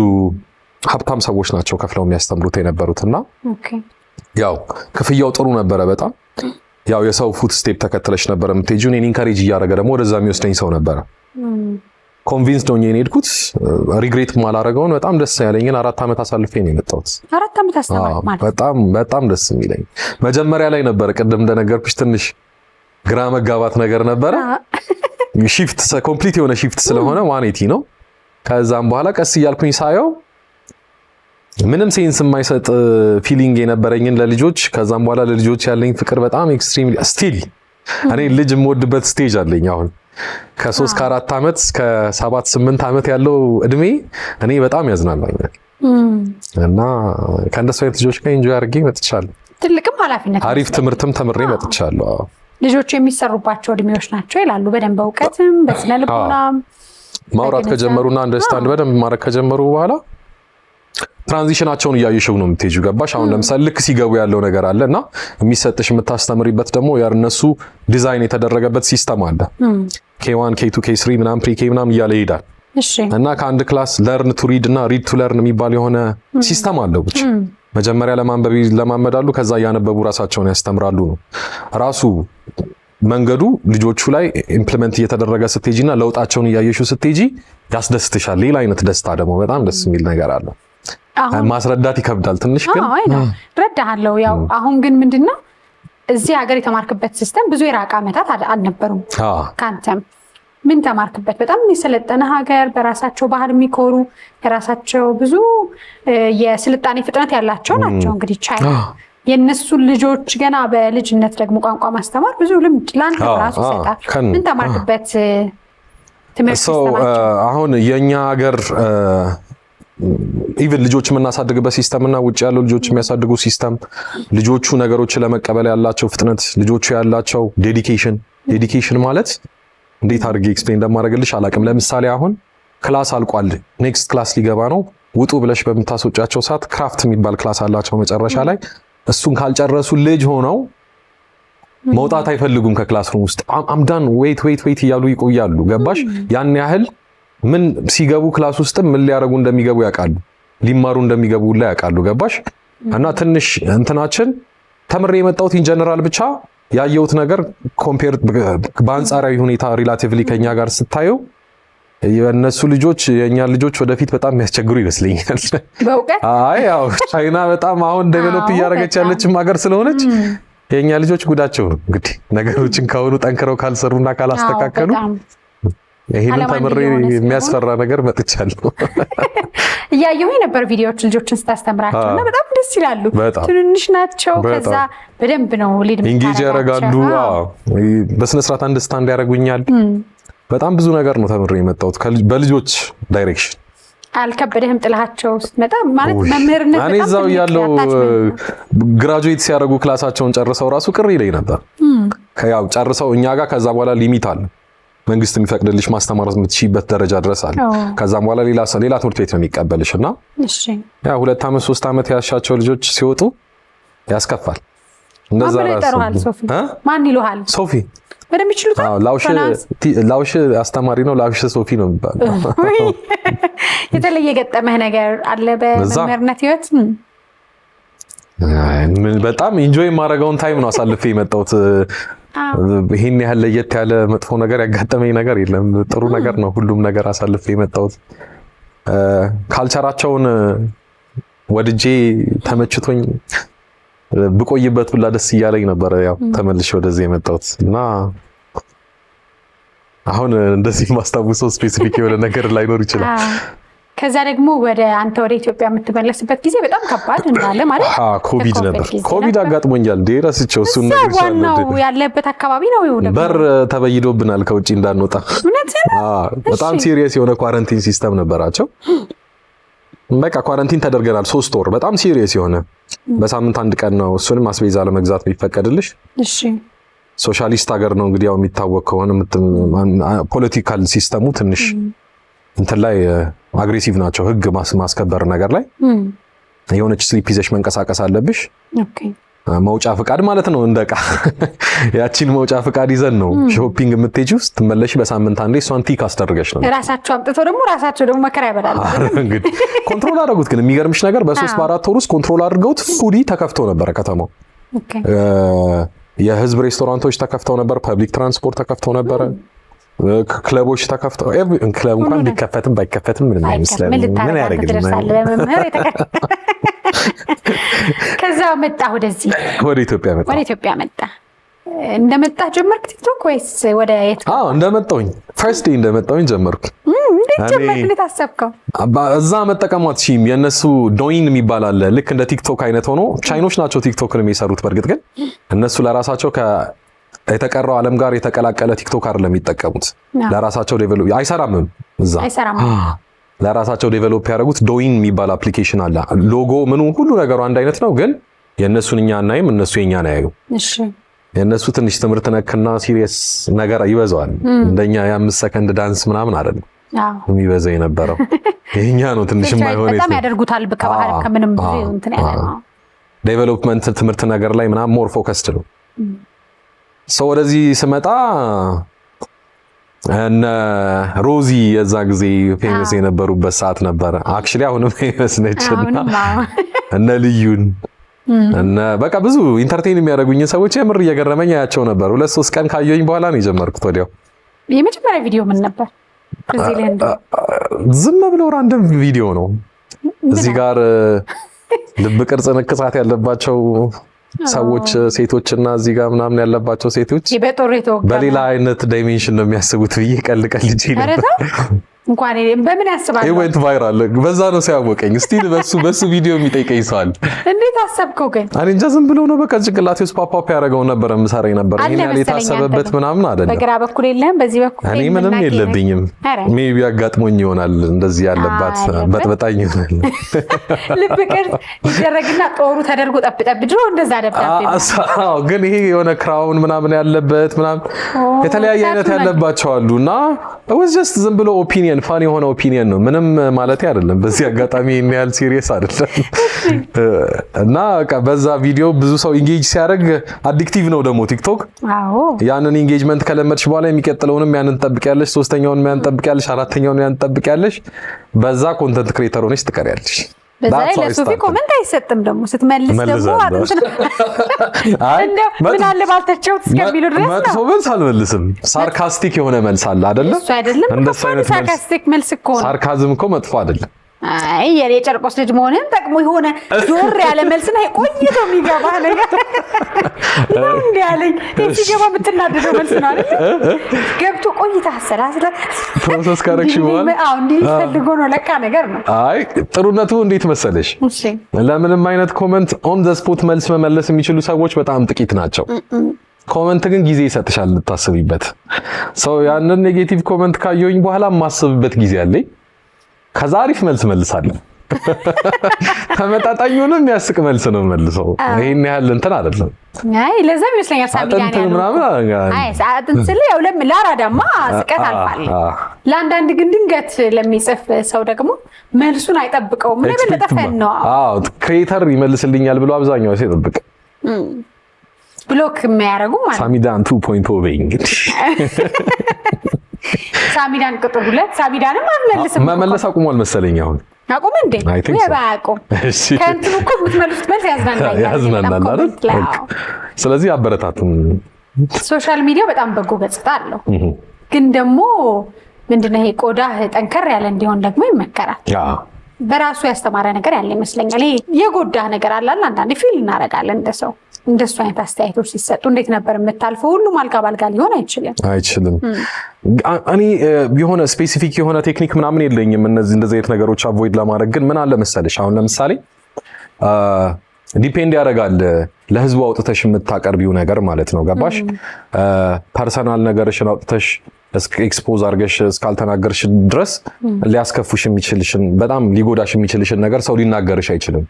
ሀብታም ሰዎች ናቸው ከፍለው የሚያስተምሩት የነበሩት እና ያው ክፍያው ጥሩ ነበረ በጣም። ያው የሰው ፉት ስቴፕ ተከትለሽ ነበር የምትሄጂው። እኔን ኢንካሬጅ እያደረገ ደግሞ ወደዛ የሚወስደኝ ሰው ነበረ። ኮንቪንስ ነው እኔ ሄድኩት። ሪግሬት ማላረገውን በጣም ደስ ያለኝን 4 ዓመት አሳልፌ ነው የመጣሁት። 4 ዓመት አስተማሪ ማለት በጣም ደስ የሚለኝ መጀመሪያ ላይ ነበር። ቅድም እንደነገርኩሽ ትንሽ ግራ መጋባት ነገር ነበረ። ሺፍት ኮምፕሊት የሆነ ሺፍት ስለሆነ 180 ነው። ከዛም በኋላ ቀስ እያልኩኝ ሳየው ምንም ሴንስ የማይሰጥ ፊሊንግ የነበረኝን ለልጆች፣ ከዛም በኋላ ለልጆች ያለኝ ፍቅር በጣም ኤክስትሪም ስቲል እኔ ልጅ የምወድበት ስቴጅ አለኝ አሁን ከ3 ከ4 ዓመት እስከ 7 8 ዓመት ያለው እድሜ እኔ በጣም ያዝናናኛል እና ከእንደሱ አይነት ልጆች ጋር ኢንጆይ አድርጌ መጥቻለሁ። ትልቅም ኃላፊነት አሪፍ ትምህርትም ተምሬ መጥቻለሁ። ልጆቹ የሚሰሩባቸው እድሜዎች ናቸው ይላሉ። በደንብ እውቀትም በስነ ልቦናም ማውራት ከጀመሩና አንደርስታንድ በደንብ ማድረግ ከጀመሩ በኋላ ትራንዚሽናቸውን እያየሽው ነው የምትሄጂው። ገባሽ? አሁን ለምሳሌ ልክ ሲገቡ ያለው ነገር አለ እና የሚሰጥሽ የምታስተምሪበት ደግሞ የእነሱ ዲዛይን የተደረገበት ሲስተም አለ። K1 K2 K3 ምናምን ፕሪ K ምናምን እያለ ይሄዳል እና ከአንድ ክላስ ለርን ቱ ሪድ እና ሪድ ቱ ለርን የሚባል የሆነ ሲስተም አለው። ብቻ መጀመሪያ ለማንበብ ለማመዳሉ፣ ከዛ እያነበቡ ራሳቸውን ያስተምራሉ ነው ራሱ መንገዱ። ልጆቹ ላይ ኢምፕሊመንት እየተደረገ ስትሄጂና ለውጣቸውን እያየሽው ስትሄጂ ያስደስትሻል። ሌላ አይነት ደስታ ደግሞ በጣም ደስ የሚል ነገር አለ። ማስረዳት ይከብዳል ትንሽ ግን ረዳሃለው። ያው አሁን ግን ምንድነው እዚህ ሀገር የተማርክበት ሲስተም ብዙ የራቀ ዓመታት አልነበሩም። ካንተም ምን ተማርክበት? በጣም የሰለጠነ ሀገር፣ በራሳቸው ባህል የሚኮሩ የራሳቸው ብዙ የስልጣኔ ፍጥነት ያላቸው ናቸው። እንግዲህ ቻይና የነሱ ልጆች ገና በልጅነት ደግሞ ቋንቋ ማስተማር ብዙ ልምድ ላንተ ራሱ ይሰጣል። ምን ተማርክበት ትምህርት? አሁን የኛ ሀገር ኢቭን ልጆች የምናሳድግበት ሲስተም እና ውጭ ያለው ልጆች የሚያሳድጉ ሲስተም፣ ልጆቹ ነገሮችን ለመቀበል ያላቸው ፍጥነት፣ ልጆቹ ያላቸው ዴዲኬሽን ማለት እንዴት አድርጌ ኤክስፕሌን እንደማደርግልሽ አላውቅም። ለምሳሌ አሁን ክላስ አልቋል፣ ኔክስት ክላስ ሊገባ ነው፣ ውጡ ብለሽ በምታስወጫቸው ሰዓት ክራፍት የሚባል ክላስ አላቸው መጨረሻ ላይ። እሱን ካልጨረሱ ልጅ ሆነው መውጣት አይፈልጉም ከክላስሩም ውስጥ። አምዳን ዌይት እያሉ ይቆያሉ። ገባሽ? ያን ያህል ምን ሲገቡ ክላስ ውስጥም ምን ሊያደርጉ እንደሚገቡ ያውቃሉ፣ ሊማሩ እንደሚገቡ ላይ ያውቃሉ። ገባሽ? እና ትንሽ እንትናችን ተምሬ የመጣሁት ኢን ጀነራል ብቻ ያየሁት ነገር ኮምፔር በአንጻራዊ ሁኔታ ሪላቲቭሊ ከኛ ጋር ስታየው የነሱ ልጆች የኛ ልጆች ወደፊት በጣም የሚያስቸግሩ ይመስለኛል። በእውቀት ያው ቻይና በጣም አሁን ዴቨሎፕ እያደረገች ያለችም ሀገር ስለሆነች የኛ ልጆች ጉዳቸው ነው እንግዲህ ነገሮችን ካሁኑ ጠንክረው ካልሰሩና ካላስተካከሉ ይሄንን ተምሬ የሚያስፈራ ነገር መጥቻለሁ። እያየሁኝ ነበር ቪዲዮዎች ልጆችን ስታስተምራቸው እና በጣም ደስ ይላሉ። ትንንሽ ናቸው። ከዛ በደንብ ነው ሊድ ኢንጌጅ ያደርጋሉ። በስነ ስርዓት አንደርስታንድ ያደርጉኛል። በጣም ብዙ ነገር ነው ተምሬ የመጣሁት በልጆች ዳይሬክሽን። አልከበደህም ጥላቸው ስትመጣ ማለት መምህርነት? እኔ እዛው ያለው ግራጁዌት ሲያደርጉ ክላሳቸውን ጨርሰው ራሱ ቅር ይለኝ ነበር። ያው ጨርሰው እኛ ጋር ከዛ በኋላ ሊሚት አለ፣ መንግስት የሚፈቅድልሽ ማስተማር የምትችይበት ደረጃ ድረስ አለ። ከዛም በኋላ ሌላ ትምህርት ቤት ነው የሚቀበልሽ እና ያ 2 ዓመት 3 ዓመት ያሻቸው ልጆች ሲወጡ ያስከፋል። እንደዛ ማን ይሉሃል? ሶፊ በደምብ ይችሉታል። ላውሽ አስተማሪ ነው። ላውሽ ሶፊ ነው የሚባለው። የተለየ ገጠመህ ነገር አለ በመምህርነት ህይወት? በጣም ኢንጆይ የማደርገውን ታይም ነው አሳልፌ የመጣሁት። ይሄን ያህል ለየት ያለ መጥፎ ነገር ያጋጠመኝ ነገር የለም። ጥሩ ነገር ነው ሁሉም ነገር አሳልፌ የመጣሁት። ካልቸራቸውን ወድጄ ተመችቶኝ ብቆይበት ሁላ ደስ እያለኝ ነበር። ያው ተመልሼ ወደዚህ የመጣሁት እና አሁን እንደዚህ ማስታወሰው ስፔሲፊክ የሆነ ነገር ላይኖር ይችላል። ከዛ ደግሞ ወደ ኢትዮጵያ የምትመለስበት ጊዜ በጣም ከባድ እንዳለ ማለት ኮቪድ ነበር። ኮቪድ አጋጥሞኛል እንዴ ረስቼው። እሱን ነገር ዋናው ያለበት አካባቢ ነው ይሁን በር ተበይዶብናል ከውጪ እንዳንወጣ። በጣም ሲሪየስ የሆነ ኳረንቲን ሲስተም ነበራቸው። በቃ ኳረንቲን ተደርገናል 3 ወር። በጣም ሲሪየስ የሆነ በሳምንት 1 ቀን ነው። እሱንም አስቤዛ ለመግዛት የሚፈቀድልሽ። እሺ ሶሻሊስት ሀገር ነው እንግዲህ ያው የሚታወቅ ከሆነ ፖለቲካል ሲስተሙ ትንሽ እንትን ላይ አግሬሲቭ ናቸው። ህግ ማስከበር ነገር ላይ የሆነች ስሊፕ ይዘሽ መንቀሳቀስ አለብሽ። ኦኬ መውጫ ፍቃድ ማለት ነው እንደቃ ያቺን መውጫ ፍቃድ ይዘን ነው ሾፒንግ የምትሄጂው። ስትመለሺ በሳምንት አንዴ እሷን ቲክ አስደርገሽ ነው። ራሳቸው አምጥተው ደግሞ መከራ ይበላል። እንግዲህ ኮንትሮል አደረጉት። ግን የሚገርምሽ ነገር በ3 በ4 ወር ውስጥ ኮንትሮል አድርገውት ፉሊ ተከፍቶ ነበረ ከተማው። የህዝብ ሬስቶራንቶች ተከፍተው ነበር። ፐብሊክ ትራንስፖርት ተከፍተው ነበረ። ክለቦች ተከፍተው ክለብ እንኳን ቢከፈትም ባይከፈትም ምንም አይመስልም። ምን ያደርግልናል? ከዛ መጣ ወደዚህ ወደ ኢትዮጵያ መጣ። እንደመጣ ጀመርክ ቲክቶክ ወይስ ወደ የት? እንደመጣሁኝ ፈርስት ዴይ እንደመጣሁኝ ጀመርኩ። እንዴት ጀመርክ? እንዴት አሰብከው? እዛ መጠቀሟት የነሱ ዶይን የሚባል አለ። ልክ እንደ ቲክቶክ አይነት ሆኖ ቻይኖች ናቸው ቲክቶክን የሚሰሩት። በእርግጥ ግን እነሱ ለራሳቸው የተቀረው ዓለም ጋር የተቀላቀለ ቲክቶክ አይደለም የሚጠቀሙት። ለራሳቸው ዴቨሎፕ አይሰራምም። እዛ ለራሳቸው ዴቨሎፕ ያደረጉት ዶይን የሚባል አፕሊኬሽን አለ። ሎጎ ምኑ ሁሉ ነገሩ አንድ አይነት ነው። ግን የእነሱን እኛ እናይም፣ እነሱ የኛን አያዩ። የእነሱ ትንሽ ትምህርት ነክና ሲሪየስ ነገር ይበዛዋል። እንደኛ የ5 ሰከንድ ዳንስ ምናምን አይደለም የሚበዛ የነበረው። የኛ ነው ትንሽ የማይሆን በጣም ያደርጉታል። ከባህል ከምንም ብዙ እንትን ያለ ነው። ዴቨሎፕመንት ትምህርት ነገር ላይ ምናምን ሞር ፎከስድ ነው። ሰው ወደዚህ ስመጣ እነ ሮዚ የዛ ጊዜ ፌመስ የነበሩበት ሰዓት ነበረ። አክቹሊ አሁንም ፌመስ ነችና እነ ልዩን በቃ ብዙ ኢንተርቴይን የሚያደርጉኝ ሰዎች የምር እየገረመኝ ያያቸው ነበር። 2-3 ቀን ካየሁኝ በኋላ ነው የጀመርኩት። ወዲያው የመጀመሪያ ቪዲዮ ምን ነበር? ዝም ብሎ ራንደም ቪዲዮ ነው። እዚህ ጋር ልብ ቅርጽ ንቅሳት ያለባቸው ሰዎች ሴቶችና እዚህ ጋር ምናምን ያለባቸው ሴቶች በሌላ አይነት ዳይሜንሽን ነው የሚያስቡት ብዬ ቀልጄ ነበር። እንኳን በምን ያስባል? ኢቨንት ቫይራል በዛ ነው ሲያወቀኝ። ስቲል በሱ ቪዲዮ የሚጠይቀኝ ሰው አለ። እንዴት አሰብከው ግን? እኔ እንጃ ዝም ብሎ ነው በቃ ጭንቅላቴ ውስጥ ፓፓፕ ያደረገው ነበር የምሰራኝ ነበር። ይሄን ያለ የታሰበበት ምናምን አይደለም። በግራ በኩል የለም፣ በዚህ በኩል እኔ ምንም የለብኝም። ሜቢ ያጋጥሞኝ ይሆናል እንደዚህ ያለባት በጥበጣኝ ይሆናል። ልብ ቅርጽ ይደረግና ጦሩ ተደርጎ ጠብጠብ ድሮ እንደዛ ደብዳቤ። ግን ይሄ የሆነ ክራውን ምናምን ያለበት ምናምን የተለያየ አይነት ያለባቸው አሉና ወዝ ጀስት ዝም ብሎ ኦፒኒየን ፋን የሆነ ኦፒኒየን ነው። ምንም ማለት አይደለም። በዚህ አጋጣሚ እኔ ያህል ሲሪየስ አይደለም። እና በዛ ቪዲዮ ብዙ ሰው ኢንጌጅ ሲያደርግ አዲክቲቭ ነው ደግሞ ቲክቶክ። ያንን ኢንጌጅመንት ከለመድሽ በኋላ የሚቀጥለውንም ያንን ትጠብቂያለሽ፣ ሶስተኛውንም ያንን ትጠብቂያለሽ፣ አራተኛውንም ያንን ትጠብቂያለሽ። በዛ ኮንተንት ክሬተር ሆነሽ ትቀሪያለሽ። በዛ ላይ ለሶፊ ኮሜንት አይሰጥም ደግሞ ስትመልስ ደግሞ እንደው ምን አለ ባልተቸው እስከሚሉ ድረስ ነው። መጥፎ መልስ አልመልስም። ሳርካስቲክ የሆነ መልስ አለ አይደለ? እሱ አይደለም እንደሱ አይነት ሳርካስቲክ መልስ እኮ ነው። ሳርካዝም እኮ መጥፎ አይደለም። አይ የኔ ጨርቆስ ልጅ መሆንን ጠቅሞ የሆነ ዞር ያለ መልስና ቆይቶ የሚገባ ነገር ነው እንዴ ያለኝ። ሲገባ የምትናደደው መልስ ነው አይደል? ገብቶ ቆይታ አሰላስለ ፕሮሰስ ካረክሽ በኋላ እንዲህ ፈልጎ ነው ለካ ነገር ነው። አይ ጥሩነቱ እንዴት መሰለሽ? እሺ ለምንም አይነት ኮሜንት ኦን ዘ ስፖት መልስ መመለስ የሚችሉ ሰዎች በጣም ጥቂት ናቸው። ኮመንት ግን ጊዜ ይሰጥሻል ልታስቢበት። ሰው ያንን ኔጌቲቭ ኮመንት ካየሁኝ በኋላ የማስብበት ጊዜ አለኝ። ከዛ አሪፍ መልስ መልሳለሁ። ተመጣጣኝ ሆኖ የሚያስቅ መልስ ነው መልሰው። ይሄን ያህል እንትን አይደለም። አይ ለዛም ይመስለኛል ሳሚዳን ያለው አጥንት ስለ ያው ለአራዳማ ስቀት አልፋለ። ለአንዳንድ ግን ድንገት ለሚጽፍ ሰው ደግሞ መልሱን አይጠብቀውም። ምን በለጠ ፈን ነው። አዎ ክሬተር ይመልስልኛል ብሎ አብዛኛው ሰው ይጠብቅ ብሎክ የሚያደርጉ ማለት ሳሚዳን 2.0 በይ እንግዲህ ሳሚዳን ቁጥር 2 ሳሚዳንም አልመልስም። መመለስ አቁሟል መሰለኝ አሁን አቁም እንዴ ያባቁም ከእንትኑ እኮ የምትመልሱት መልስ ያዝናናል አይደል? ስለዚህ አበረታቱም። ሶሻል ሚዲያ በጣም በጎ ገጽታ አለው፣ ግን ደግሞ ምንድነው ይሄ ቆዳህ ጠንከር ያለ እንዲሆን ደግሞ ይመከራል። በራሱ ያስተማረ ነገር ያለ ይመስለኛል። ይሄ የጎዳህ ነገር አለ አንዳንዴ ፊል እናደርጋለን እንደሰው እንደሱ አይነት አስተያየቶች ሲሰጡ እንዴት ነበር የምታልፈው? ሁሉም አልጋ ባልጋ ሊሆን አይችልም። እኔ የሆነ ስፔሲፊክ የሆነ ቴክኒክ ምናምን የለኝም እንደዚህ አይነት ነገሮች አቮይድ ለማድረግ። ግን ምን አለ መሰለሽ አሁን ለምሳሌ ዲፔንድ ያደርጋል ለህዝቡ አውጥተሽ የምታቀርቢው ነገር ማለት ነው። ገባሽ? ፐርሰናል ነገርሽን አውጥተሽ ኤክስፖዝ አድርገሽ እስካልተናገርሽ ድረስ ሊያስከፉሽ የሚችልሽን በጣም ሊጎዳሽ የሚችልሽን ነገር ሰው ሊናገርሽ አይችልም።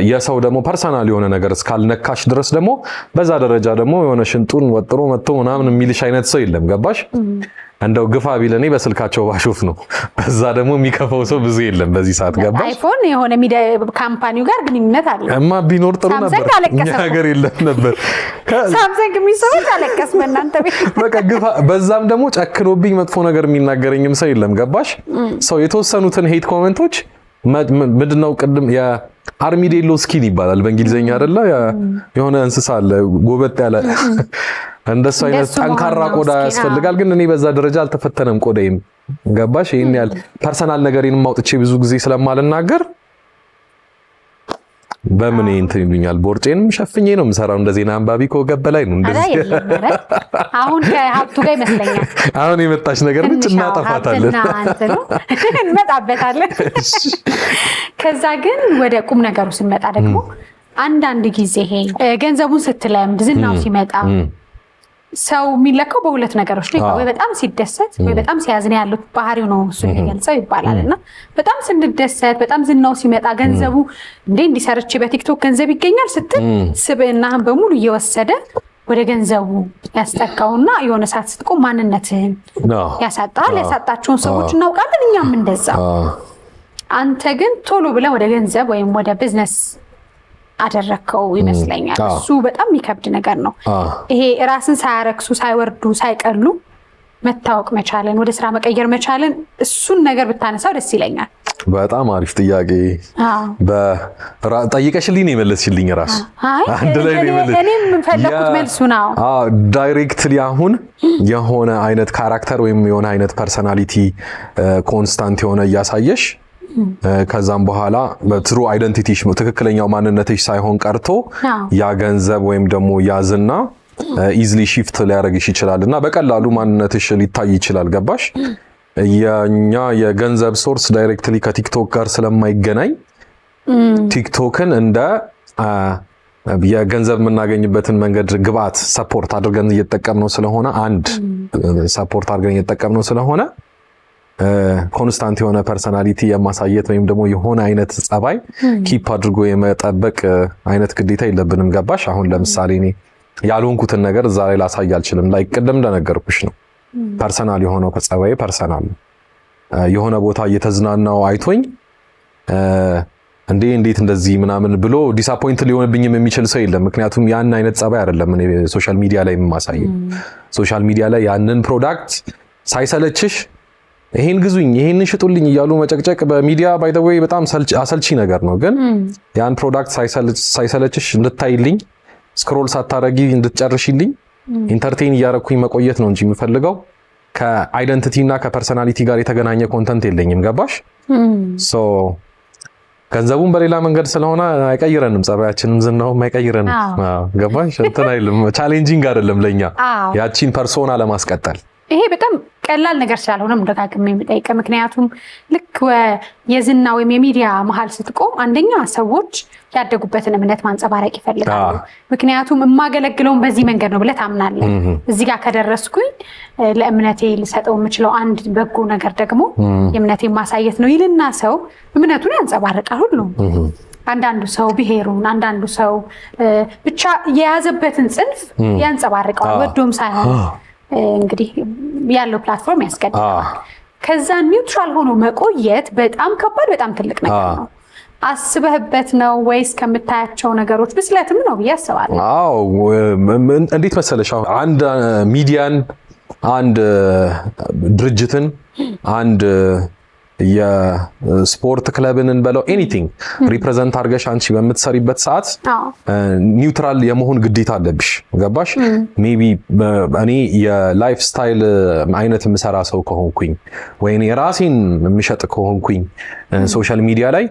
የሰው ደግሞ ፐርሰናል የሆነ ነገር እስካልነካሽ ድረስ ደግሞ በዛ ደረጃ ደግሞ የሆነ ሽንጡን ወጥሮ መጥቶ ምናምን የሚልሽ አይነት ሰው የለም። ገባሽ? እንደው ግፋ ቢል እኔ በስልካቸው ባሾፍ ነው። በዛ ደግሞ የሚከፋው ሰው ብዙ የለም በዚህ ሰዓት። ገባሽ? አይፎን የሆነ ሚዲያ ካምፓኒው ጋር ግንኙነት አለ እማ ቢኖር ጥሩ ነበር። እኛ ሀገር የለም ነበር። ሳምሰንግ የሚሰሩት አለቀስ በእናንተ ቤት በቃ ግፋ። በዛም ደግሞ ጨክኖብኝ መጥፎ ነገር የሚናገረኝም ሰው የለም። ገባሽ? ሰው የተወሰኑትን ሄት ኮሜንቶች ምንድነው ቅድም የአርሚዴሎ ስኪን ይባላል በእንግሊዘኛ አይደለ? የሆነ እንስሳ አለ ጎበጥ ያለ እንደሱ አይነት ጠንካራ ቆዳ ያስፈልጋል። ግን እኔ በዛ ደረጃ አልተፈተነም ቆዳዬም። ገባሽ? ይሄን ያህል ፐርሰናል ነገሬንም አውጥቼ ብዙ ጊዜ ስለማልናገር በምን እንትን ይሉኛል። ቦርጬንም ሸፍኜ ነው የምሰራው። እንደዚህ ዜና አንባቢ ከወገብ በላይ ነው እንደዚህ። አሁን ከሀብቱ ጋር ይመስለኛል አሁን የመጣች ነገር ብቻ እናጠፋታለን እንመጣበታለን። ከዛ ግን ወደ ቁም ነገሩ ስንመጣ ደግሞ አንዳንድ ጊዜ ይሄ ገንዘቡን ስትለምድ ዝናው ሲመጣ ሰው የሚለካው በሁለት ነገሮች ነው። ወይ በጣም ሲደሰት ወይ በጣም ሲያዝን ያሉት ባህሪው ነው እሱ የሚገልጸው ይባላል። እና በጣም ስንደሰት በጣም ዝናው ሲመጣ ገንዘቡ እንዲሰርቼ በቲክቶክ ገንዘብ ይገኛል ስትል ስብዕናህን በሙሉ እየወሰደ ወደ ገንዘቡ ያስጠቃውና የሆነ ሰዓት ስትቆም ማንነትህን ያሳጣል። ያሳጣቸውን ሰዎች እናውቃለን፣ እኛም እንደዛ። አንተ ግን ቶሎ ብለህ ወደ ገንዘብ ወይም ወደ ቢዝነስ አደረከው ይመስለኛል። እሱ በጣም የሚከብድ ነገር ነው። ይሄ ራስን ሳያረክሱ ሳይወርዱ ሳይቀሉ መታወቅ መቻልን ወደ ስራ መቀየር መቻልን እሱን ነገር ብታነሳው ደስ ይለኛል። በጣም አሪፍ ጥያቄ ጠይቀሽልኝ ነው የመለስሽልኝ። ራስ አንድ ላይ ነው የመለስሽ። እኔም ፈለኩት መልሱ ነው። ዳይሬክትሊ አሁን የሆነ አይነት ካራክተር ወይም የሆነ አይነት ፐርሰናሊቲ ኮንስታንት የሆነ እያሳየሽ ከዛም በኋላ በትሩ አይደንቲቲሽ ትክክለኛው ማንነትሽ ሳይሆን ቀርቶ ያ ገንዘብ ወይም ደግሞ ያዝና ኢዝሊ ሺፍት ሊያደርግሽ ይችላልና በቀላሉ ማንነትሽ ሊታይ ይችላል። ገባሽ? የኛ የገንዘብ ሶርስ ዳይሬክትሊ ከቲክቶክ ጋር ስለማይገናኝ ቲክቶክን እንደ የገንዘብ የምናገኝበትን መንገድ ግብአት ሰፖርት አድርገን እየተጠቀምነው ስለሆነ ሰፖርት አድርገን እየተጠቀምነው ስለሆነ ኮንስታንት የሆነ ፐርሰናሊቲ የማሳየት ወይም ደግሞ የሆነ አይነት ጸባይ ኪፕ አድርጎ የመጠበቅ አይነት ግዴታ የለብንም። ገባሽ? አሁን ለምሳሌ እኔ ያልሆንኩትን ነገር እዛ ላይ ላሳይ አልችልም። ላይ ቅድም እንደነገርኩሽ ነው ፐርሰናል የሆነው ጸባይ ፐርሰናል ነው። የሆነ ቦታ እየተዝናናው አይቶኝ እንዴት እንደዚህ ምናምን ብሎ ዲስአፖይንት ሊሆንብኝም የሚችል ሰው የለም። ምክንያቱም ያን አይነት ጸባይ አይደለም እኔ ሶሻል ሚዲያ ላይ የማሳየው። ሶሻል ሚዲያ ላይ ያንን ፕሮዳክት ሳይሰለችሽ ይሄን ግዙኝ ይሄንን ሽጡልኝ እያሉ መጨቅጨቅ በሚዲያ ባይ ዘ ዌይ በጣም አሰልቺ ነገር ነው። ግን ያን ፕሮዳክት ሳይሰለችሽ እንድታይልኝ ስክሮል ሳታረጊ እንድትጨርሽልኝ ኢንተርቴይን እያረኩኝ መቆየት ነው እንጂ የምፈልገው ከአይደንቲቲ እና ከፐርሰናሊቲ ጋር የተገናኘ ኮንተንት የለኝም። ገባሽ? ሶ ገንዘቡን በሌላ መንገድ ስለሆነ አይቀይረንም፣ ጸባያችንም ዝናውም አይቀይረንም። ገባሽ? እንትን አይልም፣ ቻሌንጂንግ አይደለም ለኛ ያቺን ፐርሶና ለማስቀጠል። ይሄ በጣም ቀላል ነገር ስላልሆነ ደጋግሜ የምጠይቀ ምክንያቱም ልክ የዝና ወይም የሚዲያ መሀል ስትቆም አንደኛ ሰዎች ያደጉበትን እምነት ማንጸባረቅ ይፈልጋሉ። ምክንያቱም የማገለግለውን በዚህ መንገድ ነው ብለህ ታምናለህ። እዚህ ጋር ከደረስኩኝ ለእምነቴ ልሰጠው የምችለው አንድ በጎ ነገር ደግሞ የእምነቴ ማሳየት ነው ይልና ሰው እምነቱን ያንጸባርቃል። ሁሉም አንዳንዱ ሰው ብሔሩን፣ አንዳንዱ ሰው ብቻ የያዘበትን ጽንፍ ያንጸባርቀዋል ወዶም ሳይሆን እንግዲህ ያለው ፕላትፎርም ያስገድዳል። ከዛ ኒውትራል ሆኖ መቆየት በጣም ከባድ በጣም ትልቅ ነገር ነው። አስበህበት ነው ወይስ ከምታያቸው ነገሮች ብስለትም ነው ብዬ አስባለሁ። አዎ እንዴት መሰለሽ አሁን አንድ ሚዲያን፣ አንድ ድርጅትን፣ አንድ የስፖርት ክለብን እንበለው ኤኒቲንግ ሪፕሬዘንት አድርገሽ አንቺ በምትሰሪበት ሰዓት ኒውትራል የመሆን ግዴታ አለብሽ። ገባሽ? ሜቢ እኔ የላይፍ ስታይል አይነት የምሰራ ሰው ከሆንኩኝ ወይ የራሴን የምሸጥ ከሆንኩኝ ሶሻል ሚዲያ ላይ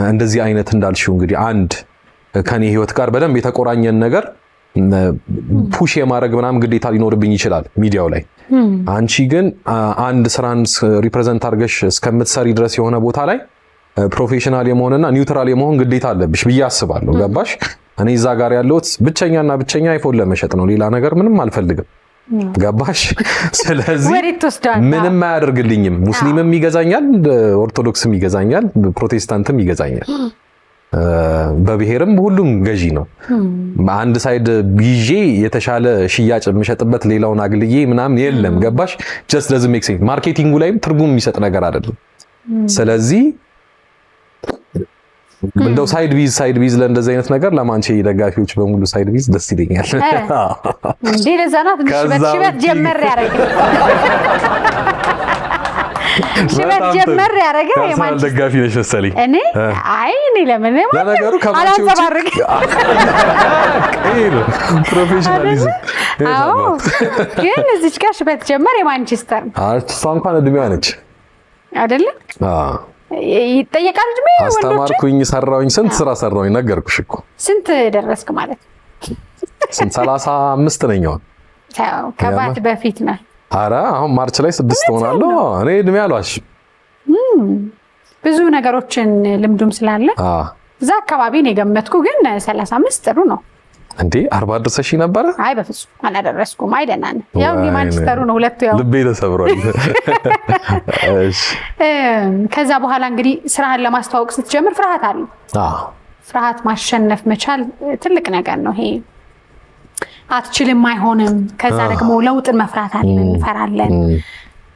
እንደዚህ አይነት እንዳልሽው እንግዲህ አንድ ከኔ ህይወት ጋር በደንብ የተቆራኘን ነገር ፑሽ የማድረግ ምናምን ግዴታ ሊኖርብኝ ይችላል ሚዲያው ላይ። አንቺ ግን አንድ ስራን ሪፕሬዘንት አድርገሽ እስከምትሰሪ ድረስ የሆነ ቦታ ላይ ፕሮፌሽናል የመሆንና ኒውትራል የመሆን ግዴታ አለብሽ ብዬ አስባለሁ። ገባሽ? እኔ እዛ ጋር ያለሁት ብቸኛና ብቸኛ አይፎን ለመሸጥ ነው። ሌላ ነገር ምንም አልፈልግም። ገባሽ? ስለዚህ ምንም አያደርግልኝም። ሙስሊምም ይገዛኛል፣ ኦርቶዶክስም ይገዛኛል፣ ፕሮቴስታንትም ይገዛኛል። በብሔርም ሁሉም ገዢ ነው። አንድ ሳይድ ይዤ የተሻለ ሽያጭ የምሸጥበት ሌላውን አግልዬ ምናምን የለም። ገባሽ? just doesn't make sense። ማርኬቲንጉ ላይም ትርጉም የሚሰጥ ነገር አይደለም። ስለዚህ እንደው ሳይድ ቢዝ ለእንደዚህ አይነት ነገር ለማንቼ ደጋፊዎች በሙሉ ሳይድ ቢዝ ደስ ይለኛል። እንዴ ለዛናት ሽበት ጀመር ያረገ የማንቸስተር ደጋፊ ነሽ መሰለኝ። እኔ ለምን ለነገሩ አላንጸባርቅ ፕሮፌሽናሊዝም ግን እዚች ጋር ሽበት ጀመር የማንቸስተር እሷ እንኳን እድሜዋ ነች አይደለ? ይጠየቃል እድሜ። አስተማርኩኝ፣ ሰራሁኝ፣ ስንት ስራ ሰራሁኝ። ነገርኩሽ እኮ። ስንት ደረስክ ማለት? ስንት 35 ነኝ አሁን። ከባት በፊት ነው። አረ አሁን ማርች ላይ 6 ሆናለሁ። እኔ እድሜ አሏሽ ብዙ ነገሮችን ልምዱም ስላለ እዛ አካባቢ ነው የገመትኩ። ግን 35 ጥሩ ነው እንዴ። 40 ድረስሽ ነበረ? አይ በፍጹም አላደረስኩም። አይደናን ያው ማንቸስተሩ ነው ሁለቱ ያው ልቤ ተሰብሯል። እሺ ከዛ በኋላ እንግዲህ ስራህን ለማስተዋወቅ ስትጀምር ፍርሃት አለ። ፍርሃት ማሸነፍ መቻል ትልቅ ነገር ነው። ይሄ አትችልም፣ አይሆንም። ከዛ ደግሞ ለውጥን መፍራት አለን፣ እንፈራለን።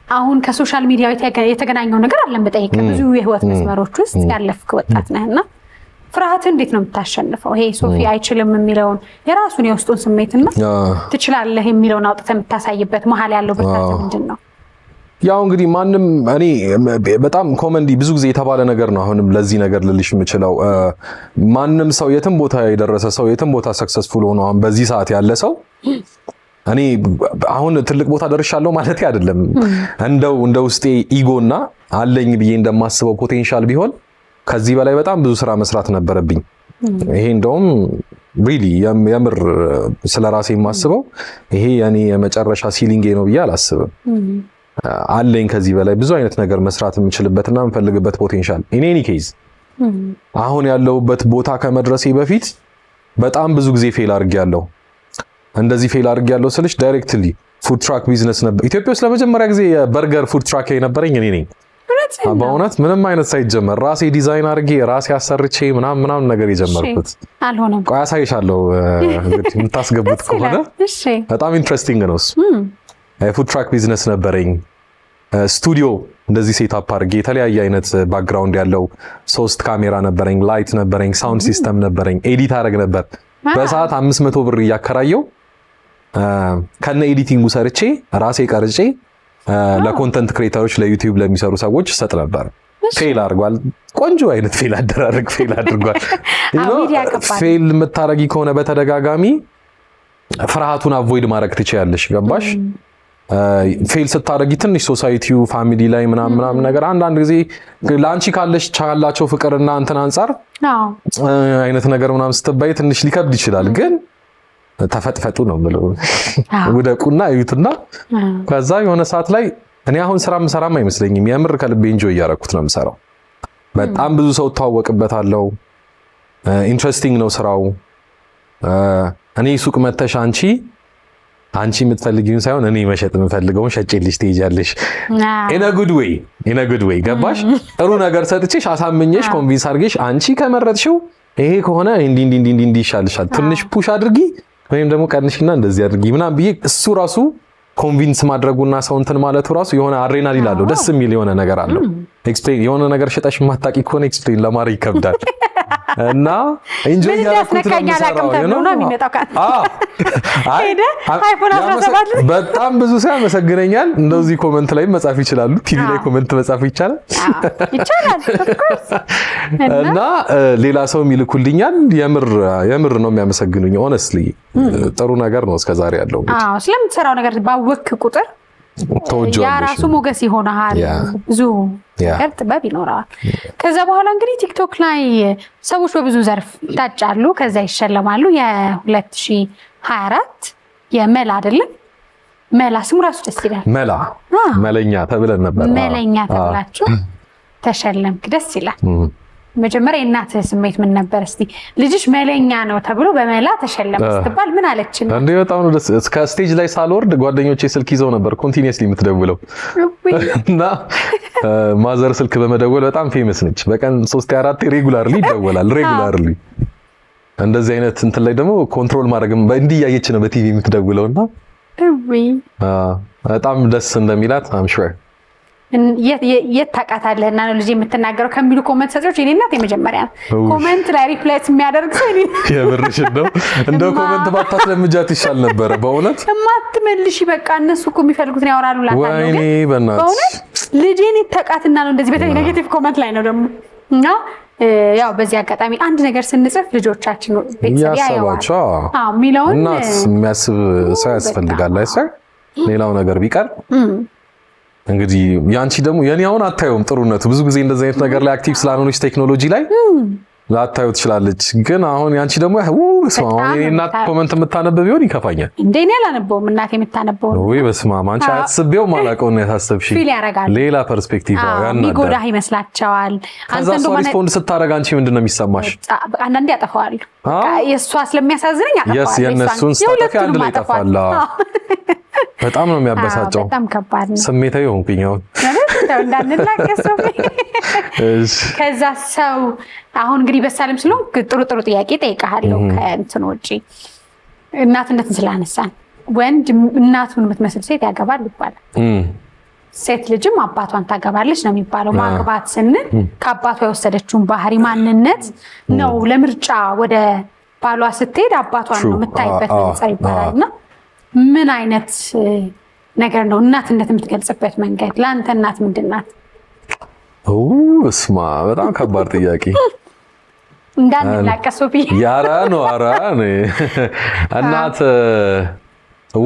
አሁን ከሶሻል ሚዲያ የተገናኘው ነገር አለን። በጠይቀ ብዙ የህይወት መስመሮች ውስጥ ያለፍክ ወጣት ነህና ፍርሃት እንዴት ነው የምታሸንፈው? ይሄ ሶፊ አይችልም የሚለውን የራሱን የውስጡን ስሜትና ትችላለህ የሚለውን አውጥተህ የምታሳይበት መሀል ያለው ብርታት ምንድን ነው? ያው እንግዲህ ማንም እኔ በጣም ኮመንዲ ብዙ ጊዜ የተባለ ነገር ነው። አሁንም ለዚህ ነገር ልልሽ የምችለው ማንም ሰው የትም ቦታ የደረሰ ሰው የትም ቦታ ሰክሰስፉል ሆኖ አሁን በዚህ ሰዓት ያለ ሰው እኔ አሁን ትልቅ ቦታ ደርሻለሁ ማለት አይደለም። እንደ ውስጤ ኢጎና አለኝ ብዬ እንደማስበው ፖቴንሻል ቢሆን ከዚህ በላይ በጣም ብዙ ስራ መስራት ነበረብኝ። ይሄ እንደውም ሪሊ የምር ስለራሴ የማስበው ይሄ የኔ የመጨረሻ ሲሊንጌ ነው ብዬ አላስብም። አለኝ ከዚህ በላይ ብዙ አይነት ነገር መስራት የምችልበትና የምፈልግበት ፖቴንሻል። ኢን ኤኒ ኬዝ አሁን ያለውበት ቦታ ከመድረሴ በፊት በጣም ብዙ ጊዜ ፌል አድርጌያለሁ። እንደዚህ ፌል አድርጌያለሁ ስልሽ ዳይሬክትሊ ፉድ ትራክ ቢዝነስ ነበር ኢትዮጵያ ውስጥ ለመጀመሪያ ጊዜ የበርገር ፉድ ትራክ የነበረኝ እኔ ነኝ። በእውነት ምንም አይነት ሳይጀመር ራሴ ዲዛይን አድርጌ ራሴ አሰርቼ ምናምን ነገር የጀመርኩት አልሆነም። ቆይ አሳይሻለሁ እንግዲህ የምታስገቡት ከሆነ በጣም ኢንትረስቲንግ ነው። እሱ ፉድ ትራክ ቢዝነስ ነበረኝ። ስቱዲዮ እንደዚህ ሴትአፕ አድርጌ የተለያየ አይነት ባክግራውንድ ያለው 3 ካሜራ ነበረኝ፣ ላይት ነበረኝ፣ ሳውንድ ሲስተም ነበረኝ፣ ኤዲት አደረግ ነበር። በሰዓት 500 ብር እያከራየው ከነ ኤዲቲንጉ ሰርቼ ራሴ ቀርጬ ለኮንተንት ክሬተሮች ለዩቲዩብ ለሚሰሩ ሰዎች ሰጥ ነበር። ፌል አድርጓል። ቆንጆ አይነት ፌል አድርጓል። ፌል የምታረጊ ከሆነ በተደጋጋሚ ፍርሃቱን አቮይድ ማድረግ ትችያለሽ። ገባሽ? ፌል ስታረጊ ትንሽ ሶሳይቲው ፋሚሊ ላይ ምናምን ነገር አንዳንድ ጊዜ ለአንቺ ካላቸው ፍቅርና እንትን አንጻር አይነት ነገር ምናምን ስትባይ ትንሽ ሊከብድ ይችላል። ግን ተፈጥፈጡ ነው ብለው ውደቁና እዩትና ከዛ የሆነ ሰዓት ላይ እኔ አሁን ስራ ምሰራም አይመስለኝም። የምር ከልቤ ኢንጆይ እያደረኩት ነው የምሰራው። በጣም ብዙ ሰው ተዋወቅበታለሁ። ኢንትረስቲንግ ነው ስራው። እኔ ሱቅ መተሽ አንቺ የምትፈልጊውን ሳይሆን እኔ መሸጥ የምፈልገውን ሸጬልሽ ትሄጃለሽ። ኢን አ ጉድ ዌይ ገባሽ? ጥሩ ነገር ሰጥቼሽ አሳምኜሽ ኮንቪንስ አድርጌሽ አንቺ ከመረጥሽው ይሄ ከሆነ እንዲ ይሻልሻል፣ ትንሽ ፑሽ አድርጊ ወይም ደግሞ ቀንሽና እንደዚህ አድርጊ ምናምን ብዬ እሱ ራሱ ኮንቪንስ ማድረጉና ሰው እንትን ማለቱ ራሱ የሆነ አድሬናሊን አለው። ደስ የሚል የሆነ ነገር አለው። ኤክስፕሌን የሆነ ነገር ሽጠሽ ማታቂ ከሆነ ኤክስፕሌን ለማድረግ ይከብዳል እና ኢንጆይ ያደረኩት ነው የሚመጣው ካን አይፎን 17 በጣም ብዙ ሰው ያመሰግነኛል። እንደዚህ ኮሜንት ላይ መጻፍ ይችላሉ። ቲቪ ላይ ኮሜንት መጻፍ ይቻላል ኦፍ ኮርስ እና ሌላ ሰው ይልኩልኛል። የምር ነው የሚያመሰግኑኝ። ኦነስትሊ ጥሩ ነገር ነው እስከዛሬ ያለው። ስለምትሰራው ነገር ባወክ ቁጥር ያ ራሱ ሞገስ ይሆናል። ብዙ ነገር ጥበብ ይኖራል። ከዛ በኋላ እንግዲህ ቲክቶክ ላይ ሰዎች በብዙ ዘርፍ ይታጫሉ፣ ከዛ ይሸለማሉ። የ2024 የመላ አይደለም መላ ስሙ ራሱ ደስ ይላል። መለኛ ተብለን ነበር። መለኛ ተብላችሁ ተሸለምክ። ደስ ይላል። መጀመሪያ የእናትህ ስሜት ምን ነበር? እስቲ ልጅሽ መለኛ ነው ተብሎ በመላ ተሸለመ ስትባል ምን አለችን? እንዴ በጣም ነው ደስ። እስከ ስቴጅ ላይ ሳልወርድ ጓደኞቼ ስልክ ይዘው ነበር ኮንቲኒየስሊ የምትደውለው እና ማዘር ስልክ በመደወል በጣም ፌመስ ነች። በቀን 3-4 ሬጉላርሊ ይደወላል። ሬጉላርሊ እንደዚህ አይነት እንትን ላይ ደግሞ ኮንትሮል ማድረግም እንዲህ እያየች ነው በቲቪ የምትደውለውና በጣም ደስ እንደሚላት አም ሹር። የት ታውቃታለህና ነው ልጅ የምትናገረው ከሚሉ ኮሜንት ሰጪዎች የኔ እናት የመጀመሪያ ነው። ኮሜንት ላይ ሪፕላይስ የሚያደርግ ሰው የኔ የብርሽ እንደው ኮሜንት ባታስለምጃት ይሻል ነበረ በእውነት። እማትመልሺ በቃ እነሱ እኮ የሚፈልጉትን ያወራሉ ላታለው። ወይኔ በእናትሽ በእውነት ልጄን ታውቃትና ነው እንደዚህ። በተለይ ኔጌቲቭ ኮሜንት ላይ ነው ደግሞ እና ያው በዚህ አጋጣሚ አንድ ነገር ስንጽፍ ልጆቻችን ቤተሰብ ያየዋል የሚለውን እናት የሚያስብ ሰው ያስፈልጋል አይሰር። ሌላው ነገር ቢቀር እንግዲህ ያንቺ ደግሞ የኔ አሁን አታየውም ጥሩነቱ። ብዙ ጊዜ እንደዚህ አይነት ነገር ላይ አክቲቭ ስላልሆነች ቴክኖሎጂ ላይ ላታየው ትችላለች። ግን አሁን ያንቺ ደግሞ የኔ እናት ኮሜንት የምታነብ ቢሆን ይከፋኛል። እንደኔ አላነበውም እናት የምታነበው ነው ወይ? በስመ አብ አንቺ አትስቤው ማላቀው ነው ያሳሰብሽ። ሌላ ፐርስፔክቲቭ ያናዳ ይጎዳህ ይመስላቸዋል። አንተ እንደው ሪስፖንድ ስታረግ አንቺ ምንድነው የሚሰማሽ? አንዳንዴ ያጠፋዋል። የሷ ስለሚያሳዝነኝ ያጠፋዋል። የነሱን ስታጠፊ አንድ ላይ ይጠፋል። በጣም ነው የሚያበሳጨው። በጣም ከባድ ነው። ስሜታዊ ሆንኩኝ አሁን እንዳንላቀሰው። ከዛ ሰው አሁን እንግዲህ በሳለም ስለሆንክ ጥሩ ጥያቄ ጠይቃለሁ። ከእንትን ውጪ እናትነትን ስላነሳን ወንድ እናቱን የምትመስል ሴት ያገባል ይባላል። ሴት ልጅም አባቷን ታገባለች ነው የሚባለው። ማግባት ስንል ከአባቷ የወሰደችውን ባህሪ ማንነት ነው ለምርጫ ወደ ባሏ ስትሄድ አባቷን ነው የምታይበት መነጽር ይባላልና ምን አይነት ነገር ነው እናትነት የምትገልጽበት መንገድ? ለአንተ እናት ምንድን ናት? እስማ በጣም ከባድ ጥያቄ። እንዳንላቀስ ሶፊ ያራ ነው እናት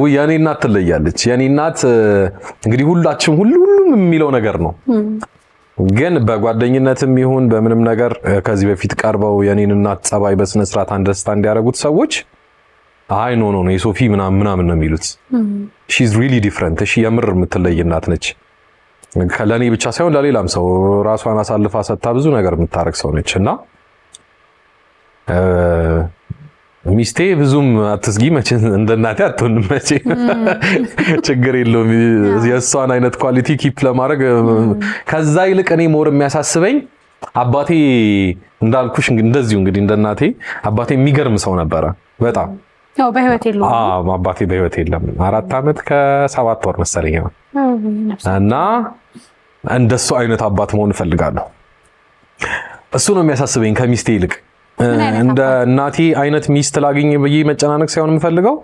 የኔ እናት ትለያለች። የኔ እናት እንግዲህ ሁሉም የሚለው ነገር ነው። ግን በጓደኝነትም ይሁን በምንም ነገር ከዚህ በፊት ቀርበው የኔን እናት ጸባይ በስነ ስርዓት አንደርስታንድ ያደረጉት ሰዎች አይ ኖ የሶፊ ምናምን ነው የሚሉት። ሺዝ ሪሊ ዲፍረንት። እሺ የምር የምትለይ እናት ነች። ለኔ ብቻ ሳይሆን ለሌላም ሰው ራሷን አሳልፋ ሰጥታ ብዙ ነገር የምታረግ ሰው ነች እና ሚስቴ ብዙም አትስጊ መቼ እንደ እናቴ አትሆንም መቼ ችግር የለውም። የእሷን አይነት ኳሊቲ ኪፕ ለማድረግ ከዛ ይልቅ እኔ ሞር የሚያሳስበኝ አባቴ እንዳልኩሽ እንደዚሁ እንግዲህ እንደ እናቴ አባቴ የሚገርም ሰው ነበረ በጣም ነው። በህይወት የለም አባቴ በህይወት የለም። 4 ዓመት ከ7 ወር መሰለኝ ነው እና እንደሱ አይነት አባት መሆን እፈልጋለሁ። እሱ ነው የሚያሳስበኝ ከሚስቴ ይልቅ። እንደ እናቴ አይነት ሚስት ላገኝ ብዬ መጨናነቅ ሳይሆን የምፈልገው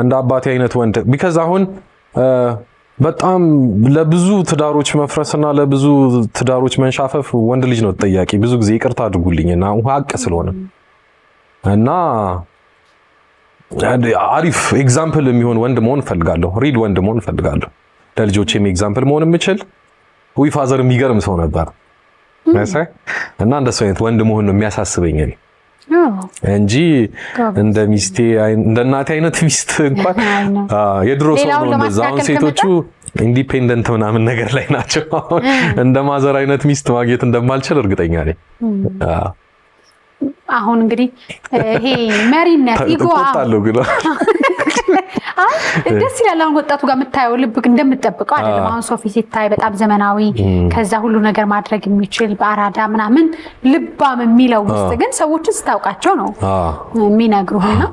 እንደ አባቴ አይነት ወንድ። ቢካዝ አሁን በጣም ለብዙ ትዳሮች መፍረስና ለብዙ ትዳሮች መንሻፈፍ ወንድ ልጅ ነው ተጠያቂ። ብዙ ጊዜ ይቅርታ አድርጉልኝና ሀቅ ስለሆነ እና አሪፍ ኤግዛምፕል የሚሆን ወንድ መሆን እፈልጋለሁ። ሪል ወንድ መሆን እፈልጋለሁ። ለልጆቼም ኤግዛምፕል መሆን የምችል ፋዘር የሚገርም ሰው ነበር እና እንደሱ አይነት ወንድ መሆን ነው የሚያሳስበኝ እንጂ እንደ ሚስቴ እንደ እናቴ አይነት ሚስት እንኳን የድሮ ሰው ነው እንደዛ። አሁን ሴቶቹ ኢንዲፔንደንት ምናምን ነገር ላይ ናቸው። እንደ ማዘር አይነት ሚስት ማግኘት እንደማልችል እርግጠኛ ነኝ። አሁን እንግዲህ ይሄ መሪነት ኢጎ አለው ግን ደስ ይላል። አሁን ወጣቱ ጋር የምታየው ልብ እንደምትጠብቀው አይደለም። አሁን ሶፊ ሲታይ በጣም ዘመናዊ፣ ከዛ ሁሉ ነገር ማድረግ የሚችል በአራዳ ምናምን ልባም የሚለው ውስጥ ግን ሰዎችን ስታውቃቸው ነው የሚነግሩህና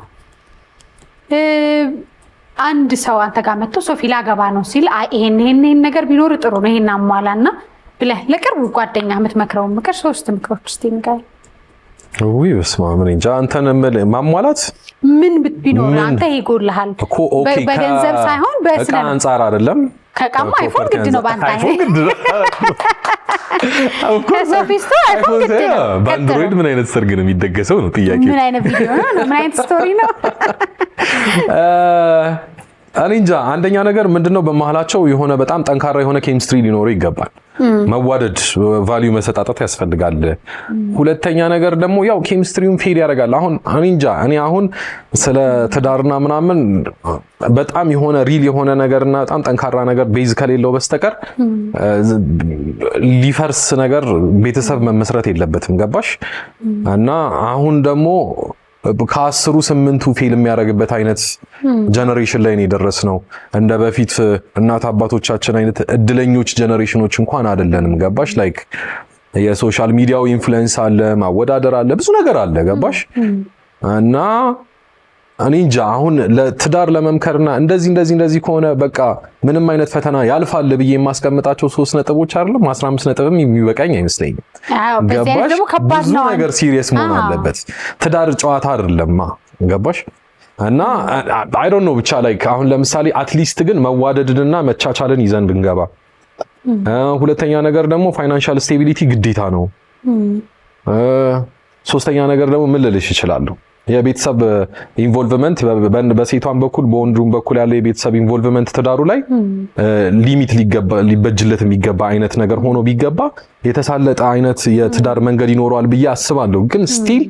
አንድ ሰው አንተ ጋር መጥቶ ሶፊ ላገባ ነው ሲል ይሄን ነገር ቢኖር ጥሩ ነው ይሄን አሟላና ብለህ ለቅርቡ ጓደኛ የምትመክረው ምክር 3 ምክሮች እስቲ ንገረኝ። ወይ በስመ አብ እንጃ አንተን ማሟላት ምን ቢኖር አንተ ይጎልሃል። በገንዘብ ሳይሆን በስነ አንፃር አይደለም። ከቃማ አይፎን ግድ ነው ባንተ አይፎን ግድ ነው። ከሶፊስቶ አይፎን ግድ ነው። በአንድሮይድ ምን አይነት ሰርግ ነው የሚደገሰው ነው ጥያቄ። ምን አይነት ቪዲዮ ነው? ምን አይነት ስቶሪ ነው? እኔ እንጃ። አንደኛ ነገር ምንድነው በመሃላቸው የሆነ በጣም ጠንካራ የሆነ ኬሚስትሪ ሊኖረው ይገባል። መዋደድ ቫልዩ መሰጣጣት ያስፈልጋል። ሁለተኛ ነገር ደግሞ ያው ኬሚስትሪውን ፌል ያደርጋል። አሁን እኔ እንጃ እኔ አሁን ስለ ትዳርና ምናምን በጣም የሆነ ሪል የሆነ ነገርና በጣም ጠንካራ ነገር ቤዝ ከሌለው በስተቀር ሊፈርስ ነገር ቤተሰብ መመስረት የለበትም። ገባሽ? እና አሁን ደግሞ ከ10 8 ፌል የሚያደርግበት አይነት ጀነሬሽን ላይ ነው የደረስነው። እንደ በፊት እናት አባቶቻችን አይነት እድለኞች ጀነሬሽኖች እንኳን አይደለንም። ገባሽ? ላይክ የሶሻል ሚዲያው ኢንፍሉዌንስ አለ፣ ማወዳደር አለ፣ ብዙ ነገር አለ። ገባሽ? እና እኔ እንጃ አሁን ለትዳር ለመምከርና እንደዚህ ከሆነ በቃ ምንም አይነት ፈተና ያልፋል ብዬ የማስቀምጣቸው 3 ነጥቦች አይደለም 15 ነጥብም የሚበቃኝ አይመስለኝም። ገባሽ? ብዙ ነገር ሲሪየስ መሆን አለበት። ትዳር ጨዋታ አይደለማ። ገባሽ? እና አይ ዶንት ኖ ብቻ ላይክ አሁን ለምሳሌ አትሊስት ግን መዋደድንና መቻቻልን ይዘን ብንገባ። ሁለተኛ ነገር ደግሞ ፋይናንሻል ስቴቢሊቲ ግዴታ ነው። ሶስተኛ ነገር ደግሞ ምን ልልሽ እችላለሁ የቤተሰብ ኢንቮልቭመንት በሴቷን በኩል በወንዱም በኩል ያለው የቤተሰብ ኢንቮልቭመንት ትዳሩ ላይ ሊሚት ሊበጅለት የሚገባ አይነት ነገር ሆኖ ቢገባ የተሳለጠ አይነት የትዳር መንገድ ይኖረዋል ብዬ አስባለሁ። ግን ስቲል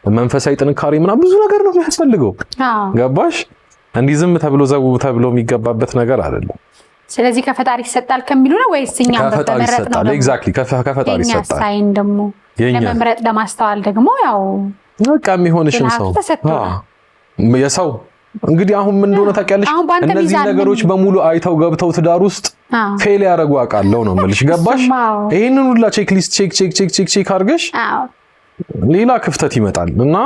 መንፈሳዊ ጥንካሬ ምናምን ብዙ ነገር ነው የሚያስፈልገው። ገባሽ? እንዲህ ዝም ተብሎ ዘው ተብሎ የሚገባበት ነገር አይደለም። ስለዚህ ከፈጣሪ ይሰጣል ከሚሉ ነው ወይስ እኛም በመረጥ ነው? ኤግዛክትሊ ከፈጣሪ ይሰጣል። ሳይን ደግሞ ለመምረጥ ለማስተዋል ደግሞ ያው በቃ የሚሆንሽን ሰው የሰው እንግዲህ አሁን ምን እንደሆነ ታውቂያለሽ። እነዚህ ነገሮች በሙሉ አይተው ገብተው ትዳር ውስጥ ፌል ያደርጉ አውቃለሁ ነው የምልሽ። ገባሽ? ይሄንን ሁላ ቼክ ሊስት ቼክ አድርገሽ ሌላ ክፍተት ይመጣል እና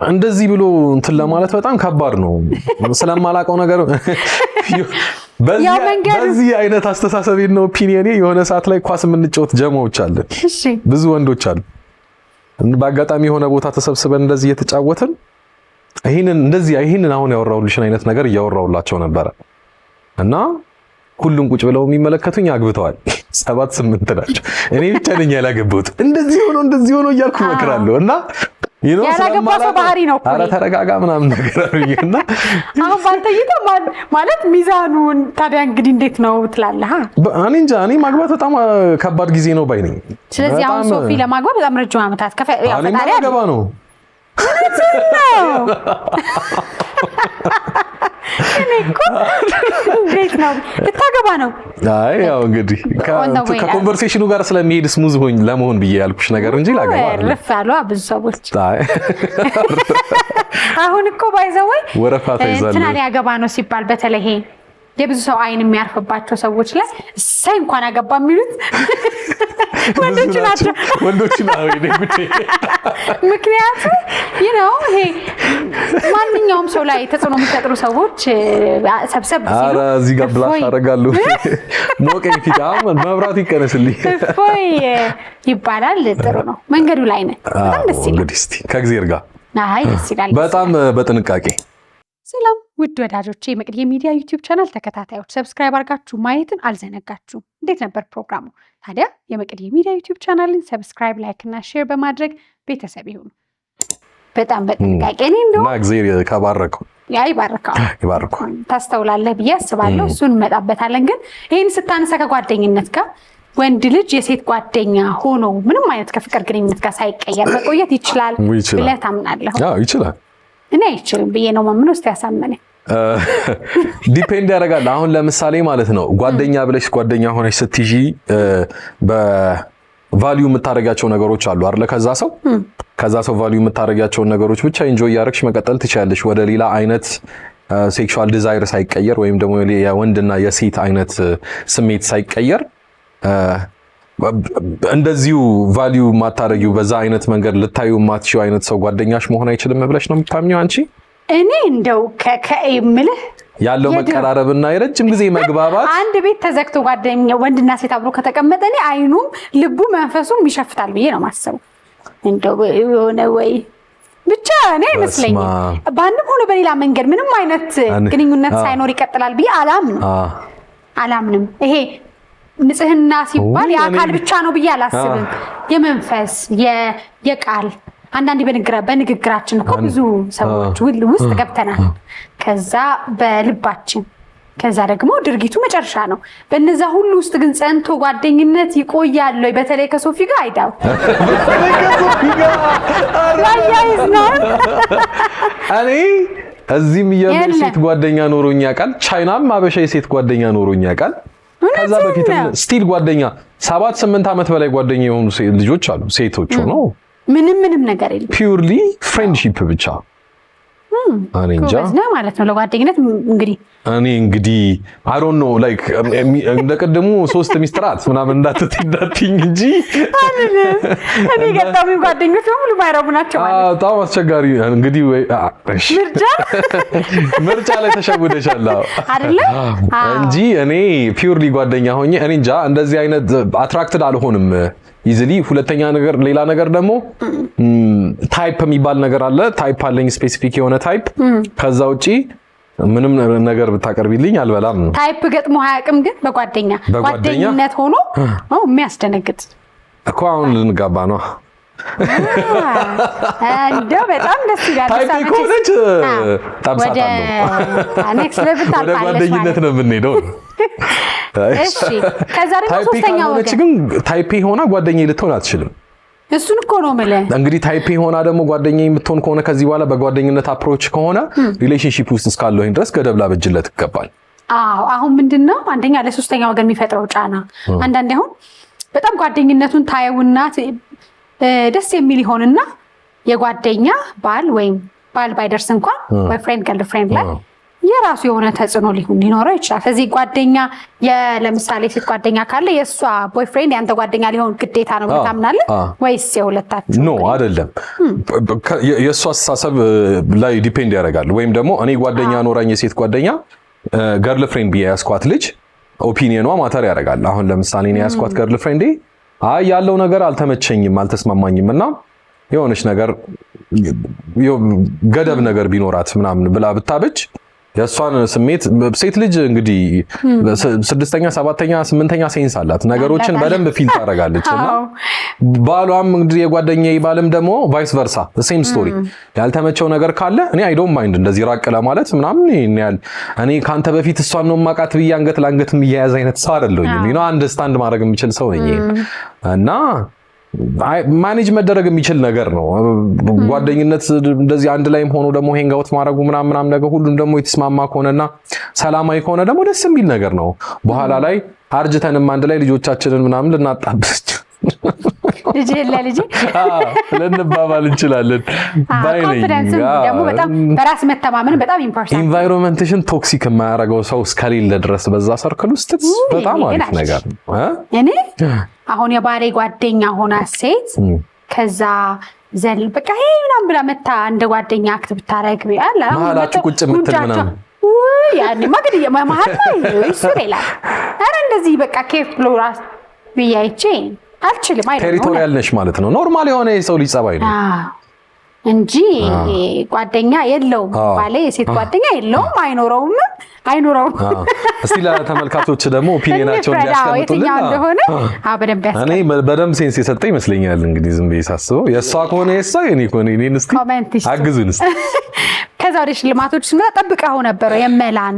እንደዚህ ብሎ እንትን ለማለት በጣም ከባድ ነው። ስለማላውቀው ነገር በዚህ አይነት አስተሳሰብ ነው ኦፒኒየኔ። የሆነ ሰዓት ላይ ኳስ የምንጫወት ጀማዎች አለን፣ ብዙ ወንዶች አሉ። በአጋጣሚ የሆነ ቦታ ተሰብስበን እንደዚህ እየተጫወትን ይሄንን አሁን ያወራሁልሽን አይነት ነገር እያወራሁላቸው ነበረ እና ሁሉም ቁጭ ብለው የሚመለከቱኝ አግብተዋል። 7 8 ናቸው። እኔ ብቻ ነኝ ያላገባሁት። እንደዚህ ሆኖ እያልኩ እመክራለሁ እና ያላገባ ሰው ባህሪ ነው እኮ። ኧረ ተረጋጋ ምናምን ነገር አሉኝና አሁን ባንተ እይታ ማለት ሚዛኑን ታዲያ እንግዲህ እንዴት ነው ትላለህ? እኔ እንጃ። እኔ ማግባት በጣም ከባድ ጊዜ ነው ባይ ነኝ። ስለዚህ አሁን ሶፊ ለማግባት በጣም ረጅም ዓመታት ፈጣሪ ያገባ ነው። እንዴት ነው ልታገባ ነው? አይ ያው እንግዲህ ከኮንቨርሴሽኑ ጋር ስለሚሄድ ስሙዝ ለመሆን ብዬ ያልኩሽ ነገር እንጂ ላገባ አይደለም። ረፍ ያሉ ብዙ ሰዎች አሁን እኮ ባይዘወይ ወረፋ ተይዛለች እንትና ያገባ ነው ሲባል በተለይ ይሄ የብዙ ሰው አይን የሚያርፍባቸው ሰዎች ላይ እሰይ እንኳን አገባ የሚሉት ወንዶች ናቸው። ምክንያቱም ይሄ ማንኛውም ሰው ላይ ተጽዕኖ የሚፈጥሩ ሰዎች ሰብሰብ ሲሉ እዚህ ጋር ብላሽ አደርጋለሁ ሞቀኝ ፊት መብራት ይቀነስልኝ ይባላል። ጥሩ ነው። መንገዱ ላይ ነን። በጣም ደስ ይላል። እንግዲህ እስቲ ከእግዚአብሔር ጋር ደስ ይላል። በጣም በጥንቃቄ ሰላም ውድ ወዳጆቼ፣ የመቅድዬ ሚዲያ ዩቲዩብ ቻናል ተከታታዮች ሰብስክራይብ አድርጋችሁ ማየትን አልዘነጋችሁም። እንዴት ነበር ፕሮግራሙ? ታዲያ የመቅድዬ ሚዲያ ዩቲዩብ ቻናልን ሰብስክራይብ፣ ላይክ እና ሼር በማድረግ ቤተሰብ ይሁኑ። በጣም በጥንቃቄ እኔ እንደው እግዚአብሔር ከባረከው ይባርካው ታስተውላለህ ብዬ አስባለሁ። እሱን እንመጣበታለን። ግን ይህን ስታነሳ ከጓደኝነት ጋር ወንድ ልጅ የሴት ጓደኛ ሆኖ ምንም አይነት ከፍቅር ግንኙነት ጋር ሳይቀየር መቆየት ይችላል ብለህ ታምናለህ? ይችላል። እኔ አይችልም ብዬ ነው ማምነው። እስቲ ያሳመነኝ። ዲፔንድ ያደርጋል። አሁን ለምሳሌ ማለት ነው ጓደኛ ብለሽ ጓደኛ ሆነሽ ስትይዢ በቫልዩ የምታደርጋቸው ነገሮች አሉ አይደለ? ከዛ ሰው ቫልዩ የምታደርጋቸውን ነገሮች ብቻ ኢንጆይ ያደረግሽ መቀጠል ትችላለሽ። ወደ ሌላ አይነት ሴክሹዋል ዲዛይር ሳይቀየር ወይም ደግሞ የወንድና የሴት አይነት ስሜት ሳይቀየር እንደዚሁ ቫልዩ ማታረጊው በዛ አይነት መንገድ ልታዩ ማትሺው አይነት ሰው ጓደኛሽ መሆን አይችልም ብለሽ ነው የምታምኚው አንቺ? እኔ እንደው ከእምልህ ያለው መቀራረብና የረጅም ጊዜ መግባባት አንድ ቤት ተዘግቶ ጓደኛ ወንድና ሴት አብሮ ከተቀመጠ እኔ አይኑም ልቡ መንፈሱም ይሸፍታል ብዬ ነው ማሰበው። እንደው የሆነ ወይ ብቻ እኔ አይመስለኝም በአንድም ሆነ በሌላ መንገድ ምንም አይነት ግንኙነት ሳይኖር ይቀጥላል ብዬ አላምንም። ይሄ ንጽህና ሲባል የአካል ብቻ ነው ብዬ አላስብም። የመንፈስ የቃል አንዳንዴ በንግግራችን እኮ ብዙ ሰዎች ውስጥ ገብተናል። ከዛ በልባችን ከዛ ደግሞ ድርጊቱ መጨረሻ ነው። በነዛ ሁሉ ውስጥ ግን ጸንቶ ጓደኝነት ይቆያል ወይ? በተለይ ከሶፊ ጋር አይዳው እኔ እዚህም የሴት ጓደኛ ኖሮኛ ቃል ቻይናም አበሻ የሴት ጓደኛ ኖሮኛ ቃል ከዛ በፊትም ስቲል ጓደኛ 7-8 ዓመት በላይ ጓደኛ የሆኑ ልጆች አሉ። ሴቶች ነው ምንም ነገር የለም። ፒውርሊ ፍሬንድሺፕ ብቻ እኔ እንጃ ማለት ነው ለጓደኝነት እንግዲህ I don't know like እንደቀደሙ 3 ሚስጥራት ምናምን እንዳትኝ እንጂ እኔ ገጣሚ ጓደኞች ሁሉ ማይረቡ ናቸው ማለት ነው። በጣም አስቸጋሪ እንግዲህ ምርጫ ላይ ተሸውደሻል አይደለ እንጂ እኔ ፒውርሊ ጓደኛ ሆኜ እኔ እንጃ እንደዚህ አይነት አትራክትድ አልሆንም ኢዚሊ። ሁለተኛ ነገር ሌላ ነገር ደግሞ ታይፕ የሚባል ነገር አለ። ታይፕ አለኝ ስፔሲፊክ የሆነ ታይፕ። ከዛ ውጪ ምንም ነገር ብታቀርቢልኝ አልበላም ነው። ታይፕ ገጥሞ አያውቅም ግን በጓደኝነት ሆኖ የሚያስደነግጥ እኮ አሁን ልንጋባ ነው። እንደው በጣም ደስ ይላል። ታይፕ ኮነች ታብሳታለሁ። ወደ ጓደኝነት ነው የምንሄደው። እሺ ከዛ ደግሞ ሶስተኛ ወገን ግን ታይፕ ሆና ጓደኛዬ ልትሆን አትችልም። እሱን እኮ ነው የምልህ። እንግዲህ ታይፕ ሆና ደግሞ ጓደኛዬ የምትሆን ከሆነ ከዚህ በኋላ በጓደኝነት አፕሮች ከሆነ ሪሌሽንሺፕ ውስጥ እስካለሁኝ ድረስ ገደብ ላበጅለት ይገባል። አሁን ምንድነው አንደኛ ለሶስተኛ ወገን የሚፈጥረው ጫና አንዳንዴ አሁን በጣም ጓደኝነቱን ታየውና ደስ የሚል ይሆንና የጓደኛ ባል ወይም ባል ባይደርስ እንኳን ቦይፍሬንድ ገርልፍሬንድ ላይ የራሱ የሆነ ተጽዕኖ ሊኖረው ይችላል። ስለዚህ ጓደኛ ለምሳሌ ሴት ጓደኛ ካለ የእሷ ቦይፍሬንድ ያንተ ጓደኛ ሊሆን ግዴታ ነው ብለህ ታምናለህ ወይስ የሁለታችሁ? ኖ አይደለም። የእሷ አስተሳሰብ ላይ ዲፔንድ ያደርጋል። ወይም ደግሞ እኔ ጓደኛ ኖራኝ የሴት ጓደኛ ገርልፍሬንድ ብዬ ያስኳት ልጅ ኦፒኒየኗ ማተር ያደርጋል። አሁን ለምሳሌ እኔ ያስኳት ገርልፍሬንዴ ያለው ነገር አልተመቸኝም አልተስማማኝም እና የሆነች ነገር ገደብ ነገር ቢኖራት ምናምን ብላ ብታበጅ የእሷን ስሜት ሴት ልጅ እንግዲህ 6ኛ 7ኛ 8ኛ ሴንስ አላት። ነገሮችን በደንብ ፊል ታደርጋለች እና ባሏም እንግዲህ የጓደኛዬ ባልም ደግሞ ቫይስ ቨርሳ ሴም ስቶሪ። ያልተመቸው ነገር ካለ እኔ አይ ዶንት ማይንድ እንደዚህ ራቅ ለማለት ምናምን እኔ ካንተ በፊት እሷን ነው ማቃት ብዬ አንገት ለአንገት የሚያያዝ አይነት ሰው አይደለሁኝም። you know አንደርስታንድ ማድረግ የምችል ሰው ነኝ እና ማኔጅ መደረግ የሚችል ነገር ነው። ጓደኝነት እንደዚህ አንድ ላይም ሆኖ ደግሞ ሄንግ አውት ማድረጉ ምናምን ነገር ሁሉም ደግሞ የተስማማ ከሆነና ሰላማዊ ከሆነ ደግሞ ደስ የሚል ነገር ነው። በኋላ ላይ አርጅተንም አንድ ላይ ልጆቻችንን ምናምን ልናጣብስ ልጅ ለልጅ ልንባባል እንችላለን። ኮንፊደንስ ደግሞ በጣም በራስ መተማመን በጣም ኢምፖርታንት። ኢንቫይሮንመንቴሽን ቶክሲክ የማያደርገው ሰው እስከሌለ ድረስ በዛ ሰርክል ውስጥ በጣም አሪፍ ነገር ነው። እኔ አሁን የባሌ ጓደኛ ሆና ሴት ከዛ ዘል በቃ ይሄ ምናምን ብላ መታ እንደ ጓደኛ አክት ብታረግ ቢያላ ማላችሁ ቁጭ ምትል ምናምን ያኔ ማግድ የማማሃት ነው ይስሬላ አረ እንደዚህ በቃ ኬፍ ብሎ ራስ ቢያይቼ አልችልም አይደል? ቴሪቶሪያል ነሽ ማለት ነው። ኖርማል የሆነ የሰው ልጅ ጸባይ ነው እንጂ ጓደኛ የለውም ባለ የሴት ጓደኛ የለውም አይኖረውም። እስቲ ለተመልካቾች ደግሞ ኦፒኒየናቸውን እንዲያስቀምጡልን እኔ በደንብ ሴንስ የሰጠ ይመስለኛል። እንግዲህ ዝም ብዬ ሳስበው የእሷ ከሆነ የእሷ የኔ ከሆነ እኔን እስቲ አግዙን እስቲ። ከዛ ወደ ሽልማቶች ስንመጣ ጠብቀኸው ነበረ የመላን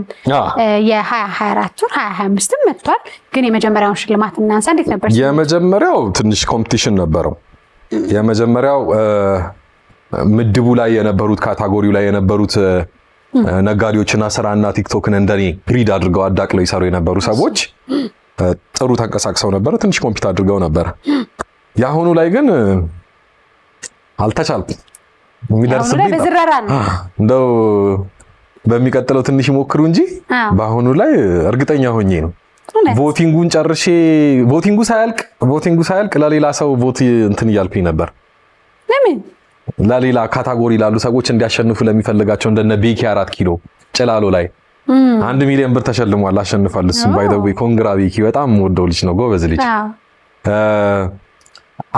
የ2024 ወር 2025 መጥቷል። ግን የመጀመሪያውን ሽልማት እናንሳ። እንዴት ነበር? የመጀመሪያው ትንሽ ኮምፒቲሽን ነበረው። የመጀመሪያው ምድቡ ላይ የነበሩት ካታጎሪው ላይ የነበሩት ነጋዴዎችና ስራና ቲክቶክን እንደኔ ግሪድ አድርገው አዳቅለው ይሰሩ የነበሩ ሰዎች ጥሩ ተንቀሳቅሰው ነበር፣ ትንሽ ኮምፒት አድርገው ነበር። የአሁኑ ላይ ግን አልተቻልኩም። የሚደርስብኝ እንደው በሚቀጥለው ትንሽ ይሞክሩ እንጂ በአሁኑ ላይ እርግጠኛ ሆኜ ነው ቮቲንጉን ጨርሼ ቮቲንጉ ሳያልቅ ለሌላ ሰው ቮት እንትን እያልኩኝ ነበር። ለምን ለሌላ ካታጎሪ ላሉ ሰዎች እንዲያሸንፉ ለሚፈልጋቸው እንደነ ቤኪ 4 ኪሎ ጭላሎ ላይ 1 ሚሊዮን ብር ተሸልሟል፣ አሸንፏል። እሱም ባይ ዘ ዌይ ኮንግራ ቤኪ በጣም ወደው ልጅ ነው፣ ጎበዝ ልጅ።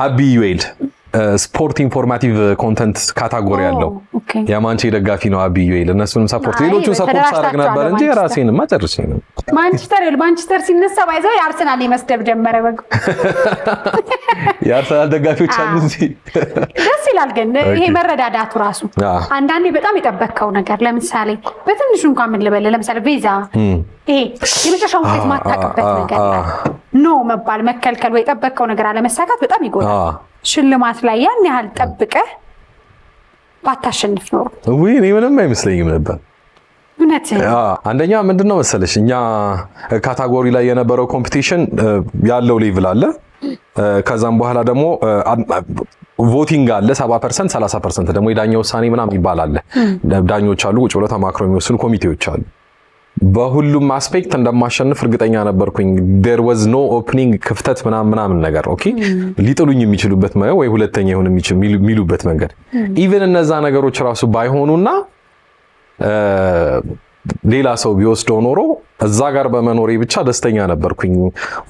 አቢ ዩኤል ስፖርት ኢንፎርማቲቭ ኮንተንት ካታጎሪ ያለው የማንቼ ደጋፊ ነው አቢ ዩኤል። እነሱንም ሰፖርት ሌሎቹን ሰፖርት ሳደርግ ነበር እንጂ ራሴንማ ጨርሼ ነው። ማንቸስተር ሲነሳ ባይዘው የአርሰናል የመስደብ ጀመረ። በቃ የአርሰናል ደጋፊዎች አሉ እንጂ ደስ ይላል። ግን ይሄ መረዳዳቱ ራሱ አንዳንዴ በጣም የጠበቅከው ነገር ለምሳሌ በትንሹ እንኳን ምን ልበል፣ ለምሳሌ ቬዛ ይሄ የመጨረሻውን ውጤት ማታውቅበት ነገር ኖ መባል መከልከል ወይ የጠበቅከው ነገር አለመሳካት በጣም ይጎዳል። ሽልማት ላይ ያን ያህል ጠብቀህ ባታሸንፍ ኖሮ ወይ እኔ ምንም አይመስለኝም ነበር። እውነት አንደኛ ምንድነው መሰለሽ እኛ ካታጎሪ ላይ የነበረው ኮምፒቲሽን ያለው ሌቭል አለ። ከዛም በኋላ ደግሞ ቮቲንግ አለ 70% 30% ደግሞ የዳኛ ውሳኔ ምናምን ይባላል። ዳኞች አሉ፣ ቁጭ ብለው ተማክረው የሚወስኑ ኮሚቴዎች አሉ። በሁሉም አስፔክት እንደማሸንፍ እርግጠኛ ነበርኩኝ። there was no opening ክፍተት ምናምን ነገር ኦኬ ሊጥሉኝ የሚችሉበት ወይ ሁለተኛ ይሁን የሚሉበት መንገድ ኢቭን እነዛ ነገሮች ራሱ ባይሆኑና ሌላ ሰው ቢወስደው ኖሮ እዛ ጋር በመኖሬ ብቻ ደስተኛ ነበርኩኝ።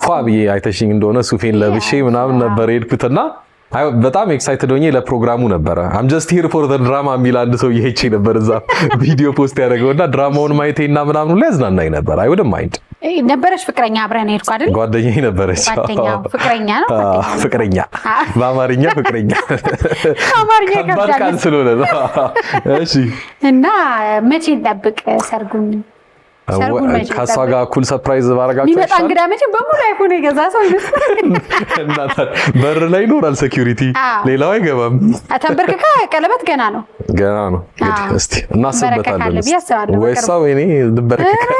ፏብዬ አይተሽኝ እንደሆነ ሱፌን ለብሼ ምናምን ነበር የሄድኩትና በጣም ኤክሳይትድ ሆኜ ለፕሮግራሙ ነበረ። I'm just here for the drama የሚል አንድ ሰው ይሄቺ ነበር እዛ ቪዲዮ ፖስት ያደረገውና ድራማውን ማየቴና ምናምን ላይ ያዝናናኝ ነበር። I wouldn't mind ነበረሽ ፍቅረኛ አብረን ሄድኩ አይደል? ጓደኛዬ ነበረች። ፍቅረኛ ነው ፍቅረኛ በአማርኛ ፍቅረኛ አማርኛ ከባድ ስለሆነ እሺ። እና መቼ እንጠብቅ ሰርጉን? ከሷ ጋር እኩል ሰርፕራይዝ ባረጋችሁ ይመጣ እንግዳ መቼም በሙሉ አይፎን የገዛ ሰው ይመስላል። በር ላይ ይኖራል ሴኩሪቲ፣ ሌላው አይገባም። ተንበርክካ ቀለበት ገና ነው እንግዲህ እስቲ እናስበታለን። ወይስ እኔ ልበረከክ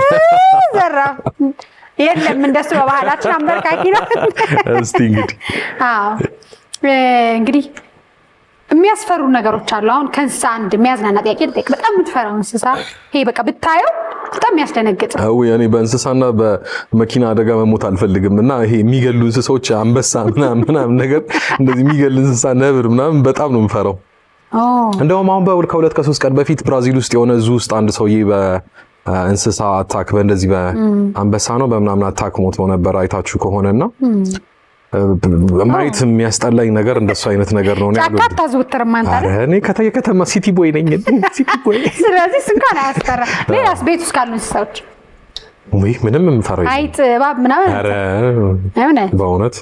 ዘራ የለም እንደሱ በባህላችን አንበርካኪ ነው። እስቲ እንግዲህ የሚያስፈሩ ነገሮች አሉ። አሁን ከእንስሳ አንድ የሚያዝናና ጥያቄ ልጠይቅ። በጣም የምትፈራው እንስሳ ይሄ በቃ ብታየው በጣም ያስደነግጥ? እኔ በእንስሳና በመኪና አደጋ መሞት አልፈልግም እና ይሄ የሚገሉ እንስሳዎች አንበሳ ምናምን ነገር እንደዚህ የሚገል እንስሳ ነብር ምናምን በጣም ነው የምፈራው። እንደውም አሁን ከ2 ከ3 ቀን በፊት ብራዚል ውስጥ የሆነ ዙ ውስጥ አንድ ሰውዬ በእንስሳ አታክ በእንደዚህ በአንበሳ ነው በምናምን አታክ ሞቶ ነበር። አይታችሁ ከሆነና ማየት የሚያስጠላኝ ነገር እንደሱ አይነት ነገር ነው። ጫካ ታዝውትር ማንታረ እኔ ከተማ ሲቲ ቦይ ነኝ። ሲቲ ቦይ ስለዚህ እንኳን አያስፈራ። ሌላስ ቤት ውስጥ ካሉ እንስሳዎች ምንም የምፈራው አይጥ፣ እባብ ምናምን? ኧረ በእውነት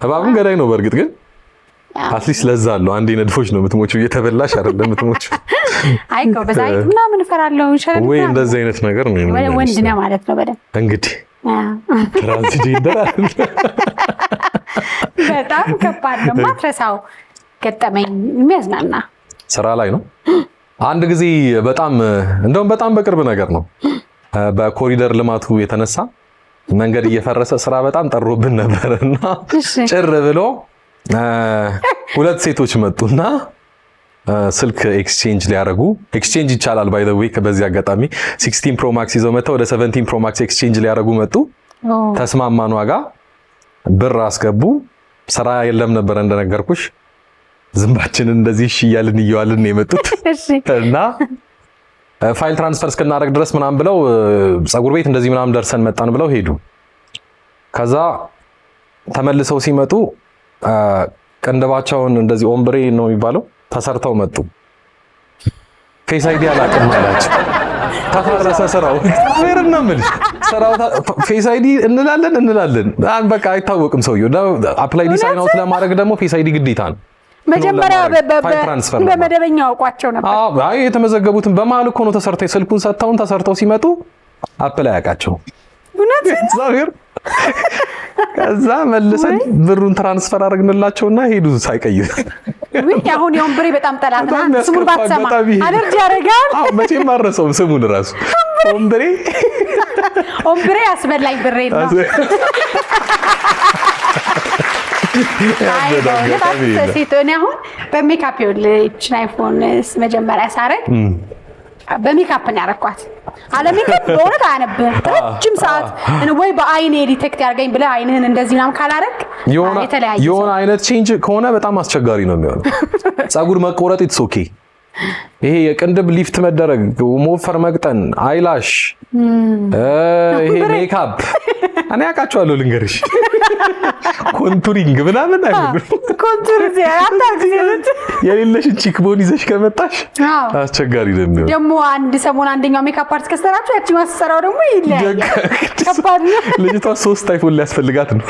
እባብም ገዳይ ነው። በእርግጥ ግን አትሊስት ለዛ አለው። አንዴ ነድፎች ነው የምትሞቹ፣ እየተበላሽ አይደለም የምትሞቹ። አይ በዛ አይጥ ምናምን እፈራለሁ። ይሻላል ወይ እንደዚህ አይነት ነገር ነው። ወንድ ነው ማለት ነው በደንብ እንግዲህ ትራንስጀንደር በጣም ከባድ ነው። ማትረሳው ገጠመኝ የሚያዝናና ስራ ላይ ነው። አንድ ጊዜ እንደውም በጣም በቅርብ ነገር ነው። በኮሪደር ልማቱ የተነሳ መንገድ እየፈረሰ ስራ በጣም ጠሮብን ነበርና ጭር ብሎ 2 ሴቶች መጡና ስልክ ኤክስቼንጅ ሊያደርጉ ኤክስቼንጅ ይቻላል ባይ ዘ ዌይ። በዚህ አጋጣሚ 16 ፕሮ ማክስ ይዘው መጥተው ወደ 17 ፕሮ ማክስ ኤክስቼንጅ ሊያደርጉ መጡ። ተስማማን፣ ዋጋ ብር አስገቡ። ስራ የለም ነበር እንደነገርኩሽ። ዝምባችንን እንደዚህ እያልን እየዋልን የመጡት እና ፋይል ትራንስፈር እስክናደርግ ድረስ ምናምን ብለው ፀጉር ቤት እንደዚህ ምናምን ደርሰን መጣን ብለው ሄዱ። ከዛ ተመልሰው ሲመጡ ቅንድባቸውን እንደዚህ ኦምብሬ ነው የሚባለው ተሰርተው መጡ። ፌስ አይዲ አላውቅም አላቸው። ተፈረሰ ስራው። ወይርና ምልሽ ስራው ፌስ አይዲ እንላለን በቃ አይታወቅም ሰውየው። አፕላይ ዲሳይን አውት ለማድረግ ደግሞ ፌስ አይዲ ግዴታ ነው። መጀመሪያ በመደበኛ አውቋቸው ነበር። አይ የተመዘገቡትን በመሀል እኮ ነው ተሰርተው ስልኩን ሰጥተውን ተሰርተው ሲመጡ አፕላይ አያውቃቸው። እውነት እግዚአብሔር ከዛ መልሰን ብሩን ትራንስፈር አድርግንላቸውና ሄዱ ሳይቀይር። አሁን የኦምብሬ በጣም ጠላት ነው። ስሙን ባትሰማ አለርጂ ያደርጋል። መቼም አልረሳውም ስሙን ራሱ ኦምብሬ አስበላኝ ብሬ ነው። እኔ አሁን በሜካፕ ይኸውልህ አይፎን መጀመሪያ ሳረግ በሜካፕ ነው ያረኳት። አለሜካፕ በእውነት አያነብህም ረጅም ሰዓት ወይ በአይኔ ዲቴክት ያርገኝ ብለህ አይንህን እንደዚህ ምናምን ካላረግ የሆነ አይነት ቼንጅ ከሆነ በጣም አስቸጋሪ ነው የሚሆነው። ፀጉር መቆረጥ ኢትስ ኦኬ። ይሄ የቅንድብ ሊፍት መደረግ፣ ሞፈር መቅጠን፣ አይላሽ፣ ይሄ ሜካፕ እኔ አውቃቸዋለሁ ልንገርሽ። ኮንቱሪንግ ምናምን አይደለም። ኮንቱሪንግ የሌለሽን ቺክቦን ይዘሽ ከመጣሽ አስቸጋሪ ነው የሚሆነው። ደግሞ አንድ ሰሞን አንደኛው ሜካፕ አርቲስት ከሰራችሁ ያቺ ማሰራው ደግሞ ይለያል። ከባድ ነው። ልጅቷ 3 አይፎን ሊያስፈልጋት ነው።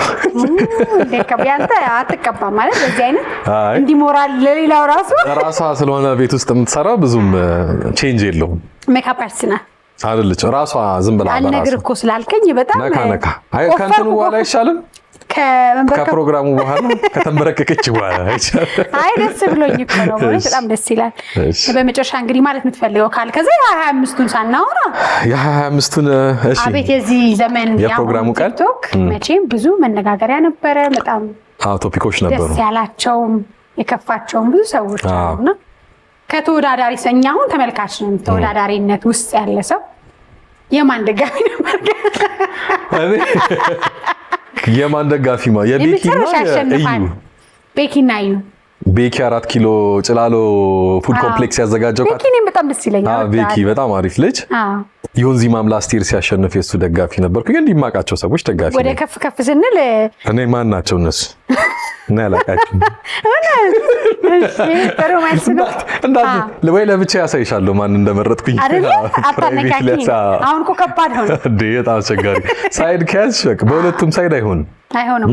ያንተ አትቀባም ማለት በዚህ አይነት እንዲህ ሞራል ለሌላው ራሷ ስለሆነ ቤት ውስጥ የምትሰራው ብዙም ቼንጅ የለውም። ሜካፕ አርቲስት ናት አይደለች ራሷ ዝም ብላ አልነግርህ እኮ ስላልከኝ በጣም ነካ አይ ከእንትኑ በኋላ አይሻልም? ከፕሮግራሙ በኋላ ከተንበረከከች በኋላ አይሻልም? አይ ደስ ብሎኝ እኮ ነው ማለት በጣም ደስ ይላል። በመጨረሻ እንግዲህ ማለት የምትፈልገው ካል ከዛ የ25ቱን ሳናወራ የ25ቱን እሺ፣ አቤት የዚህ ዘመን የፕሮግራሙ ቀን መቼም ብዙ መነጋገሪያ ነበረ። በጣም ቶፒኮች ነበሩ፣ ደስ ያላቸውም የከፋቸውም ብዙ ሰዎች አሉና ከተወዳዳሪ ሰኛ አሁን ተመልካች ነው። ተወዳዳሪነት ውስጥ ያለ ሰው የማን ደጋፊ ነበር? የማን ደጋፊ ማ የቤኪና ቤኪና እዩ ቤኪ 4 ኪሎ ጭላሎ ፉድ ኮምፕሌክስ ያዘጋጀው ቤኪ እኔም በጣም ደስ ይለኛል። ቤኪ በጣም አሪፍ ልጅ። ዮንዚ ማምላስ ቲር ሲያሸንፍ የሱ ደጋፊ ነበርኩ። ግን እንዲማቃቸው ሰዎች ደጋፊ ወደ ከፍ ስንል እኔ ማን ናቸው እነሱ? እና ያላቃችሁ ወይ ለብቻ ያሳይሻለሁ ማን እንደመረጥኩኝ አይደል? አታነካኪ። አሁን እኮ ከባድ ሆነ እንዴ! በጣም አስቸጋሪ ሳይድ ካሽ በሁለቱም ሳይድ አይሆንም።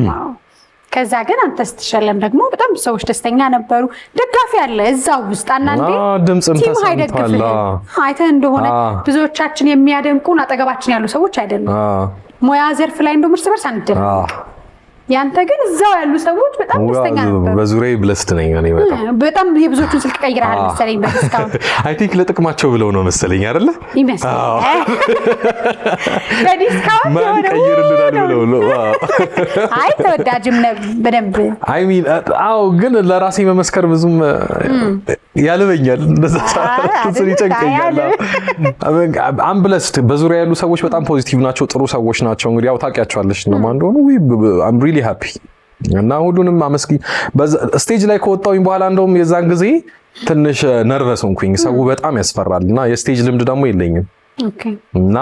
ከዛ ግን አንተ ስትሸለም ደግሞ በጣም ሰዎች ደስተኛ ነበሩ። ደጋፊ አለ እዛው ውስጥ አንዳንዴ ድምጽም ተሰምቷል። አይተህ እንደሆነ ብዙዎቻችን የሚያደንቁን አጠገባችን ያሉ ሰዎች አይደሉም። ሙያ ዘርፍ ላይ እንደውም እርስ በርስ አንደለም። ያንተ ግን እዛው ያሉ ሰዎች በጣም ደስተኛ ነበሩ። በዙሪያዬ ብለስት ነኝ እኔ በጣም የብዙዎቹን ስልክ ቀይረሃል መሰለኝ በዲስካውንት። አይ ቲንክ ለጥቅማቸው ብለው ነው መሰለኝ አይደለ? ይመስላል በዲስካውንት ማን ቀይርልናል ብለው ነው። አይ ተወዳጅም በደንብ አይ ሚን አዎ፣ ግን ለራሴ መመስከር ብዙም ያልበኛል። እንደዛ ሰው ይጨንቀኛል። አምብለስት በዙሪያ ያሉ ሰዎች በጣም ፖዚቲቭ ናቸው፣ ጥሩ ሰዎች ናቸው። እንግዲህ ያው ታውቂያቸዋለሽ ነው ማን እንደሆኑ። I'm really happy እና ሁሉንም አመስግኝ። ስቴጅ ላይ ከወጣሁኝ በኋላ እንደውም የዛን ጊዜ ትንሽ ነርቨስ ሆንኩኝ። ሰው በጣም ያስፈራል እና የስቴጅ ልምድ ደግሞ የለኝም። እና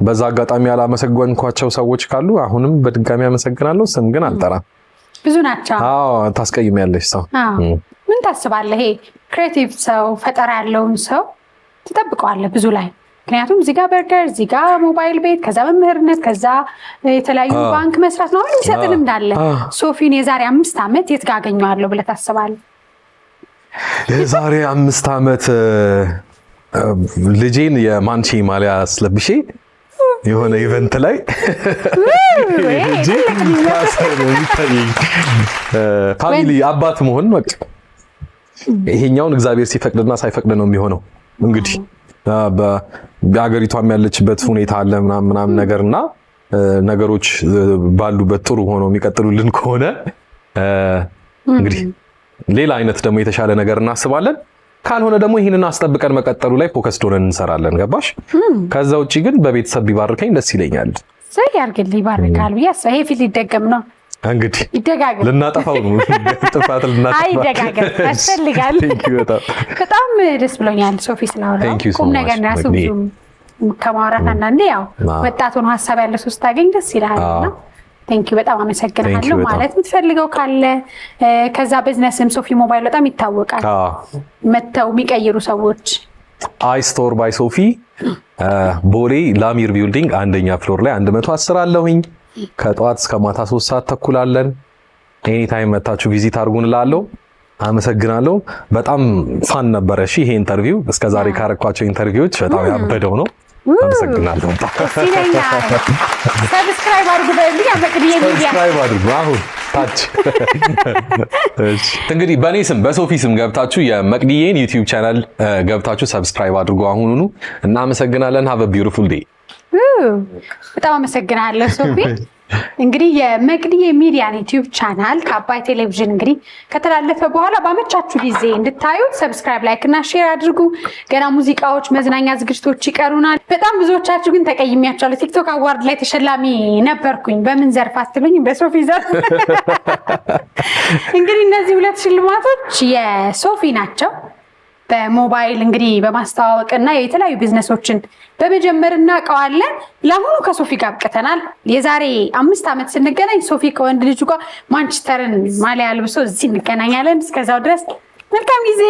በዛ አጋጣሚ ያላመሰገንኳቸው ሰዎች ካሉ አሁንም በድጋሚ አመሰግናለሁ። ስም ግን አልጠራም። ብዙ ናቸው። አዎ ታስቀይሚያለሽ ሰው። ምን ታስባለህ? ይሄ ክሬቲቭ ሰው ፈጠራ ያለውን ሰው ትጠብቀዋለህ ብዙ ላይ። ምክንያቱም እዚህ ጋር በርገር፣ እዚህ ጋር ሞባይል ቤት፣ ከዛ መምህርነት፣ ከዛ የተለያዩ ባንክ መስራት ነው የሚሰጥ ልምድ አለ። ሶፊን የዛሬ 5 ዓመት የት ጋር አገኘዋለሁ ብለህ ታስባለህ? የዛሬ 5 ዓመት ልጄን የማንቼ ማሊያ አስለብሼ የሆነ ኢቨንት ላይ ፋሚሊ አባት መሆን በቃ ይሄኛውን እግዚአብሔር ሲፈቅድና ሳይፈቅድ ነው የሚሆነው። እንግዲህ በአገሪቷም ያለችበት ሁኔታ አለ ምናምን ነገርና ነገሮች ባሉበት ጥሩ ሆኖ የሚቀጥሉልን ከሆነ እንግዲህ ሌላ አይነት ደግሞ የተሻለ ነገር እናስባለን። ካልሆነ ደግሞ ይሄንን አስጠብቀን መቀጠሉ ላይ ፎከስ ሆነን እንሰራለን። ገባሽ? ከዛ ውጪ ግን በቤተሰብ ቢባርከኝ ደስ ይለኛል። ሰይ ያርግልኝ ይባርካል ብዬ አስባ። ይሄ ፊት ሊደገም ነው እንግዲህ ይደጋገም። ልናጠፋው ነው ጥፋት ልናጠፋ። አይ ይደጋገም ያስፈልጋል። በጣም ደስ ብሎኛል ሶፊ ስላወራ ቁም ነገር ራሱ ብዙ ከማውራት አንዳንዴ ያው ወጣት ሆኖ ሀሳብ ያለ ሰው ስታገኝ ደስ ይላልና ቴንኪው በጣም አመሰግናለሁ። ማለት የምትፈልገው ካለ ከዛ ቢዝነስም ሶፊ ሞባይል በጣም ይታወቃል። መተው የሚቀይሩ ሰዎች አይ ስቶር ባይ ሶፊ ቦሌ ላሚር ቢልዲንግ አንደኛ ፍሎር ላይ 110 አለሁኝ። ከጠዋት እስከ ማታ 3 ሰዓት ተኩል አለን። ኤኒ ታይም መታችሁ ቪዚት አድርጉን እላለሁ። አመሰግናለሁ። በጣም ፋን ነበረ። እሺ ይሄ ኢንተርቪው እስከዛሬ ካረኳቸው ኢንተርቪዎች በጣም ያበደው ነው። አመሰግናለሁ። ሰብስክራይብ አድርጉ በልኝ መቅድዬ ሚዲያ ሰብስክራይብ አድርጉ አሁን ታች። እንግዲህ በእኔ ስም በሶፊ ስም ገብታችሁ የመቅድዬን ዩቲዩብ ቻናል ገብታችሁ ሰብስክራይብ አድርጉ አሁኑኑ። እናመሰግናለን። ሃቭ አ ቢዩቲፉል ዴይ። በጣም አመሰግናለሁ ሶፊ። እንግዲህ የመቅድዬ ሚዲያን ዩቲዩብ ቻናል ከአባይ ቴሌቪዥን እንግዲህ ከተላለፈ በኋላ ባመቻችሁ ጊዜ እንድታዩት ሰብስክራይብ፣ ላይክ እና ሼር አድርጉ። ገና ሙዚቃዎች፣ መዝናኛ ዝግጅቶች ይቀሩናል። በጣም ብዙዎቻችሁ ግን ተቀይሜያችኋለሁ። ቲክቶክ አዋርድ ላይ ተሸላሚ ነበርኩኝ። በምን ዘርፍ አትሉኝ? በሶፊ ዘርፍ። እንግዲህ እነዚህ 2 ሽልማቶች የሶፊ ናቸው። በሞባይል እንግዲህ በማስተዋወቅና የተለያዩ ቢዝነሶችን በመጀመር እናውቀዋለን። ለአሁኑ ከሶፊ ጋር አብቅተናል። የዛሬ 5 ዓመት ስንገናኝ ሶፊ ከወንድ ልጁ ጋር ማንቸስተርን ማሊያ ልብሶ እዚህ እንገናኛለን። እስከዛው ድረስ መልካም ጊዜ።